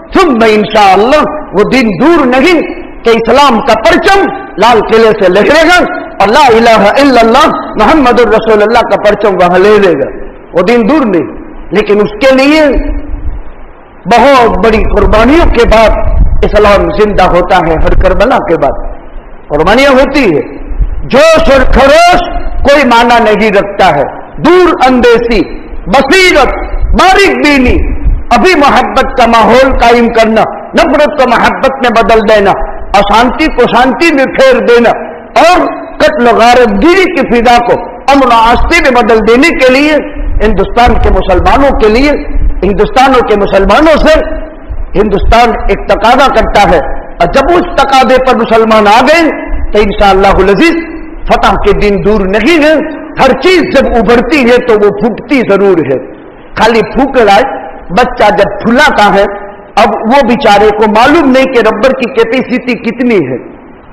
सुम्मा इंशाअल्लाह वो दिन दूर नहीं कि इस्लाम का परचम लाल किले से लहरेगा और ला इलाहा इल्लल्लाह मुहम्मदुर रसूलुल्लाह का परचम वहां ले लेगा। वो दिन दूर नहीं, लेकिन उसके लिए बहुत बड़ी कुर्बानियों के बाद इस्लाम जिंदा होता है। हर करबला के बाद कुर्बानियां होती है। जोश और खरोश कोई माना नहीं रखता है। दूर अंदेशी, बसीरत, बारीक बीनी, अभी मोहब्बत का माहौल कायम करना, नफरत को मोहब्बत में बदल देना, अशांति को शांति में फेर देना और कत्ल गारतगिरी की फिदा को अमन आस्ती में बदल देने के लिए हिंदुस्तान के मुसलमानों के लिए, हिंदुस्तानों के मुसलमानों से हिंदुस्तान एक तकादा करता है। और जब उस तकादे पर मुसलमान आ गए तो इंशाअल्लाहुल अजीज फतह के दिन दूर नहीं है। हर चीज जब उभरती है तो वो फूटती जरूर है। खाली फूक रहा है। बच्चा जब फुलाता है, अब वो बेचारे को मालूम नहीं कि रबर की कैपेसिटी कितनी है।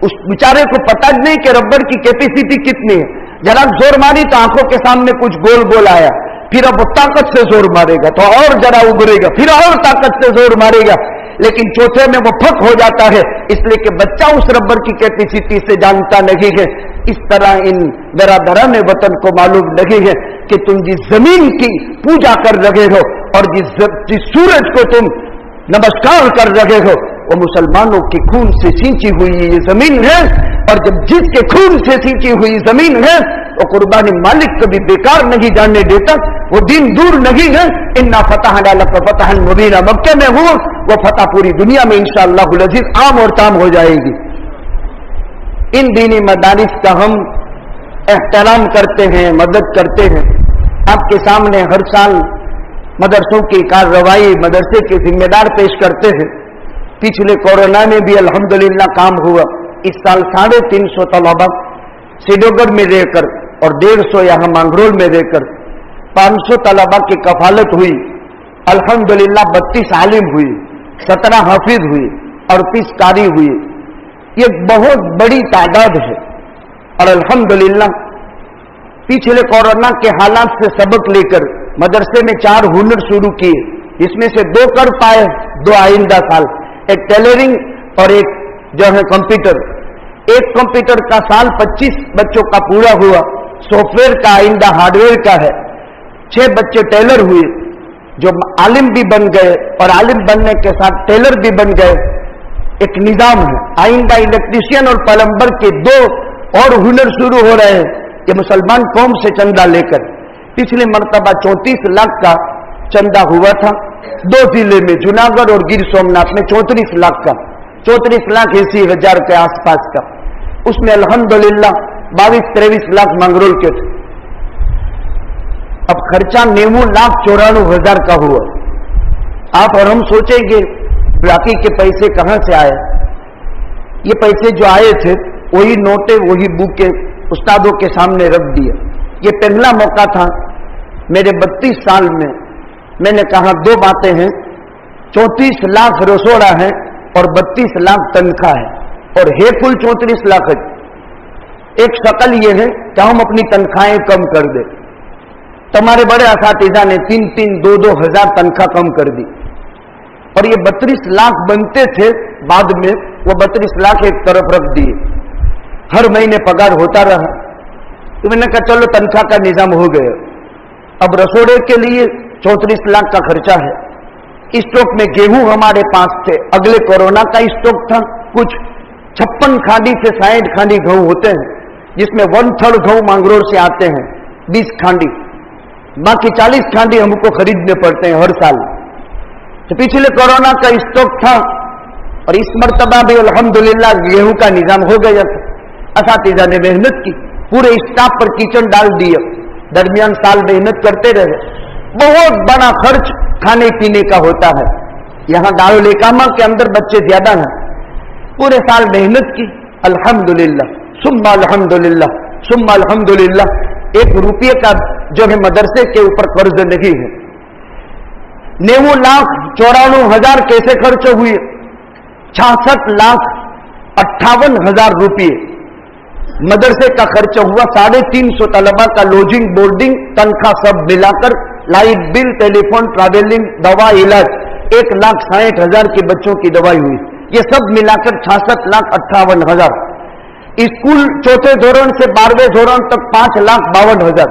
उस बेचारे को पता नहीं कि रबर की कैपेसिटी कितनी है। जरा जोर मारी तो आंखों के सामने कुछ गोल गोल आया, फिर अब ताकत से जोर मारेगा तो और जरा उभरेगा, फिर और ताकत से जोर मारेगा, लेकिन चौथे में वो फक हो जाता है, इसलिए कि बच्चा उस रबर की कैपेसिटी से जानता नहीं है। इस तरह इन बरादरान वतन को मालूम नहीं है कि तुम जिस जमीन की पूजा कर रहे हो और जिस सूरज को तुम नमस्कार कर रहे हो, वो मुसलमानों के खून से सींची हुई ये जमीन है। और जब जिसके खून से सींची हुई जमीन है, वो कुर्बानी मालिक कभी बेकार नहीं जाने देता। وہ دن دور نہیں ہے. انا فتحنا لک فتحا مبینا، مکے میں ہوں وہ فتح پوری دنیا میں انشاءاللہ العزیز عام اور تام ہو جائے گی. ان دینی مدارس کا ہم احترام کرتے ہیں، مدد کرتے ہیں. آپ کے سامنے ہر سال مدرسوں کی کارروائی مدرسے کے ذمہ دار پیش کرتے ہیں. پچھلے کورونا میں بھی الحمدللہ کام ہوا. اس سال 350 طلبہ سیڈوگر میں رہ کر اور 150 یہاں مانگرول میں رہ کر 500 طلبہ کی کفالت ہوئی. الحمدللہ 32 عالم ہوئی، 17 حافظ ہوئی اور 30 قاری ہوئی. یہ بہت بڑی تعداد ہے. اور الحمدللہ پچھلے کورونا کے حالات سے سبق لے کر مدرسے میں 4 ہنر شروع کیے، جس میں سے 2 کر پائے، 2 آئندہ سال، ایک ٹیلرنگ اور ایک جو ہے کمپیوٹر. ایک کمپیوٹر کا سال 25 بچوں کا پورا ہوا. سافٹ ویئر کا آئندہ ہارڈ ویئر کا ہے. 6 بچے ٹیلر ہوئے جو عالم بھی بن گئے اور عالم بننے کے ساتھ ٹیلر بھی بن گئے. ایک نظام ہے. آئندہ الیکٹریشین اور پلمبر کے 2 اور ہنر شروع ہو رہے ہیں کہ مسلمان قوم سے چندہ لے کر. پچھلی مرتبہ 34 لاکھ کا چندہ ہوا تھا 2 ضلع میں، جوناگڑھ اور گیر سومنات میں 34 لاکھ کا، 34,80,000 کے آس پاس کا. اس میں الحمدللہ 22-23 لاکھ مانگرول کے تھے. اب خرچہ 9,94,000 کا ہوا. آپ اور ہم سوچیں گے باقی کے پیسے کہاں سے آئے؟ یہ پیسے جو آئے تھے وہی نوٹیں وہی بکیں استادوں کے سامنے رکھ دیے. یہ پہلا موقع تھا میرے 32 سال میں نے کہا 2 باتیں ہیں، 34 لاکھ رسوڑا ہے اور 32 لاکھ تنخواہ ہے، اور ہے کل 34 لاکھ. ایک شکل یہ ہے کہ ہم اپنی تنخواہیں کم کر دیں. تمہارے بڑے اساتذہ نے 3-3, 2-2 ہزار تنخواہ کم کر دی، اور یہ 32 لاکھ بنتے تھے. بعد میں وہ 32 لاکھ ایک طرف رکھ دیے، ہر مہینے پگار ہوتا رہا. تو میں نے کہا چلو تنخواہ کا نظام ہو گیا. اب رسوڑے کے لیے 34 لاکھ کا خرچہ ہے. اسٹاک میں گیہوں ہمارے پاس تھے، اگلے کورونا کا اسٹاک تھا. کچھ 56 کھانڈی سے 60 کھانڈی گھؤں ہوتے ہیں، جس میں 1/3 گھؤں مانگرول سے آتے ہیں، 20 کھانڈی، باقی 40 کھانڈی ہم کو خریدنے پڑتے ہیں ہر سال. تو پچھلے کورونا کا اسٹاک تھا، اور اس مرتبہ بھی الحمدللہ گیہوں کا نظام ہو گیا تھا. اساتذہ نے محنت کی، پورے اسٹاف پر کچن ڈال دیا، درمیان سال محنت کرتے رہے. بہت بڑا خرچ کھانے پینے کا ہوتا ہے. یہاں دارالحکامہ کے اندر بچے زیادہ ہیں. پورے سال محنت کی، الحمدللہ ثم الحمدللہ ثم الحمدللہ. 1 روپیے کا جو ہے مدرسے کے اوپر قرض نہیں ہے. 9,94,000 کیسے خرچ ہوئے؟ 66,58,000 روپیے مدرسے کا خرچ ہوا. 350 طلبہ کا لوجنگ بورڈنگ تنخواہ سب ملا کر، لائٹ بل، ٹیلی فون، ٹریولنگ، دوا، علاج، 1,60,000 کے بچوں کی دوائی ہوئی. یہ سب ملا کر 66,58,000. اسکول 4تھے دوران سے 12ویں دوران تک 5,52,000.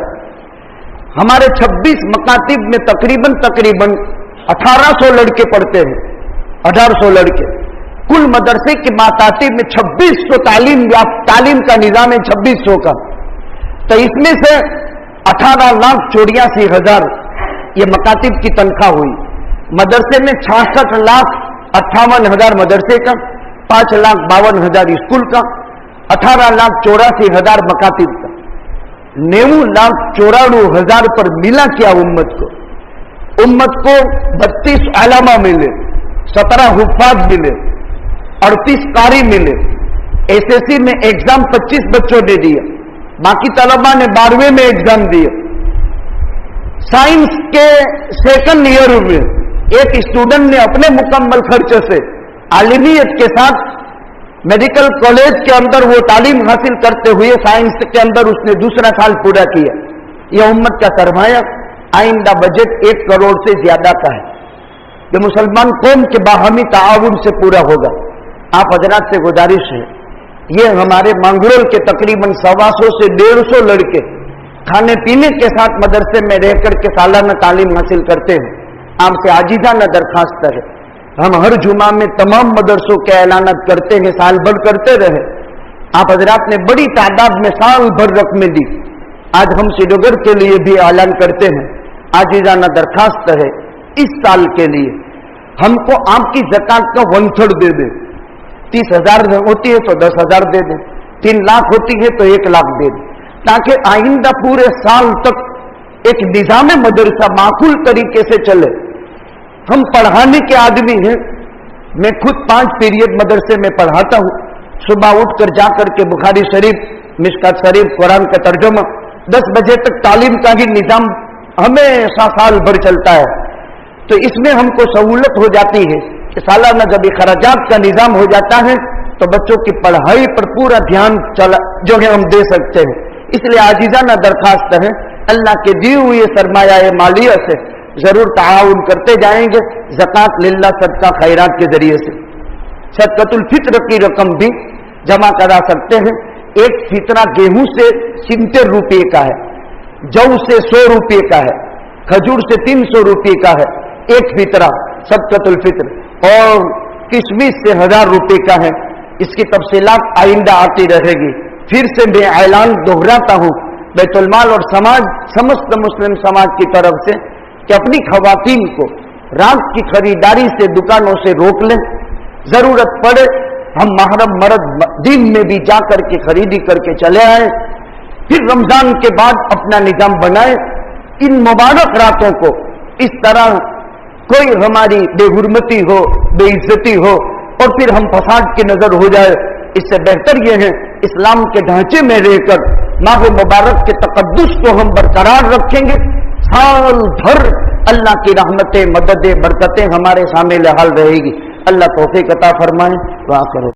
ہمارے 26 مکاتب میں تقریباً 1800 لڑکے پڑھتے ہیں، 1800 لڑکے. کل مدرسے کے مکاتب میں 2600 تعلیم کا نظام ہے، 2600 کا. تو اس میں سے 18,84,000 یہ مکاتب کی تنخواہ ہوئی. مدرسے میں 66,58,000 مدرسے کا، 5,52,000 اسکول کا، 18,84,000 مکاتب کا. 9,94,000 پر ملا کیا امت کو؟ امت کو 32 علماء ملے، 17 حفاظ ملے، 38 قاری ملے. SSC میں ایگزام 25 بچوں نے دیا، باقی طلبہ نے 12ویں میں ایگزام دیا. سائنس کے 2nd ایئر میں ایک اسٹوڈنٹ نے اپنے مکمل خرچ سے عالمیت کے ساتھ میڈیکل کالج کے اندر وہ تعلیم حاصل کرتے ہوئے سائنس کے اندر اس نے 2سرا سال پورا کیا. یہ امت کا سرمایہ آئندہ بجٹ 1 کروڑ سے زیادہ کا ہے، جو مسلمان قوم کے باہمی تعاون سے پورا ہوگا. آپ حضرات سے گزارش ہے، یہ ہمارے مانگرول کے تقریباً 125 سے 150 لڑکے کھانے پینے کے ساتھ مدرسے میں رہ کر کے سالانہ تعلیم حاصل کرتے ہیں. آپ سے عاجزانہ درخواست ہے، ہم ہر جمعہ میں تمام مدرسوں کے اعلانات کرتے ہیں، سال بھر کرتے رہے. آپ حضرات نے بڑی تعداد میں سال بھر رقمیں دی. آج ہم سیڈوگر کے لیے بھی اعلان کرتے ہیں. आजीजाना दरखास्त है इस साल के लिए हमको आपकी ज़कात का 1/3 दे दे। 30,000 होती है तो 10,000 दे दे, 3 लाख होती है तो 1 लाख दे दे, ताकि आइंदा पूरे साल तक एक निजाम मदरसा माकूल तरीके से चले। हम पढ़ाने के आदमी हैं, मैं खुद 5 पीरियड मदरसे में पढ़ाता हूँ। सुबह उठकर जाकर के बुखारी शरीफ, मिशकात शरीफ, कुरान का तर्जुमा, 10 बजे तक तालीम का ही निजाम हमेशा साल भर चलता है। तो इसमें हमको सहूलत हो जाती है कि सालाना जब खर्चात का निजाम हो जाता है तो बच्चों की पढ़ाई पर पूरा ध्यान जो है हम दे सकते हैं। इसलिए आजीजाना दरखास्त है, अल्लाह के दिए हुए सरमाया मालिया से जरूर ताउन करते जाएंगे। ज़कात लिल्लाह सदका खैरात के जरिए से सदकतुल फित्र की रकम भी जमा करा सकते हैं। एक फितरा गेहूं से 70 रुपये का है, जौ से 100 रुपये का है, खजूर से 300 रुपये का है एक फितरा सदकतुल फित्र, और किशमिश से 1000 रुपये का है। इसकी तफसीलात आइंदा आती रहेगी। फिर से मैं ऐलान दोहराता हूँ बैतुल माल और समाज, समस्त मुस्लिम समाज की तरफ से कि अपनी खवातीन को रात की खरीदारी से दुकानों से रोक लें। जरूरत पड़े हम महरम मर्द दिन में भी जाकर के खरीदी करके चले आए, फिर रमजान के बाद अपना निजाम बनाए। इन मुबारक रातों को इस तरह कोई हमारी बेहुरमती हो, बेइज्जती हो और फिर हम फसाद की नजर हो जाए, इससे बेहतर यह है इस्लाम के ढांचे में रहकर माह मुबारक के तकद्दुस को हम बरकरार रखेंगे। साल भर अल्लाह की रहमतें, मददें, बरकतें हमारे शामिल हाल रहेगी। अल्लाह तौफीक अता फरमाए। दुआ करो।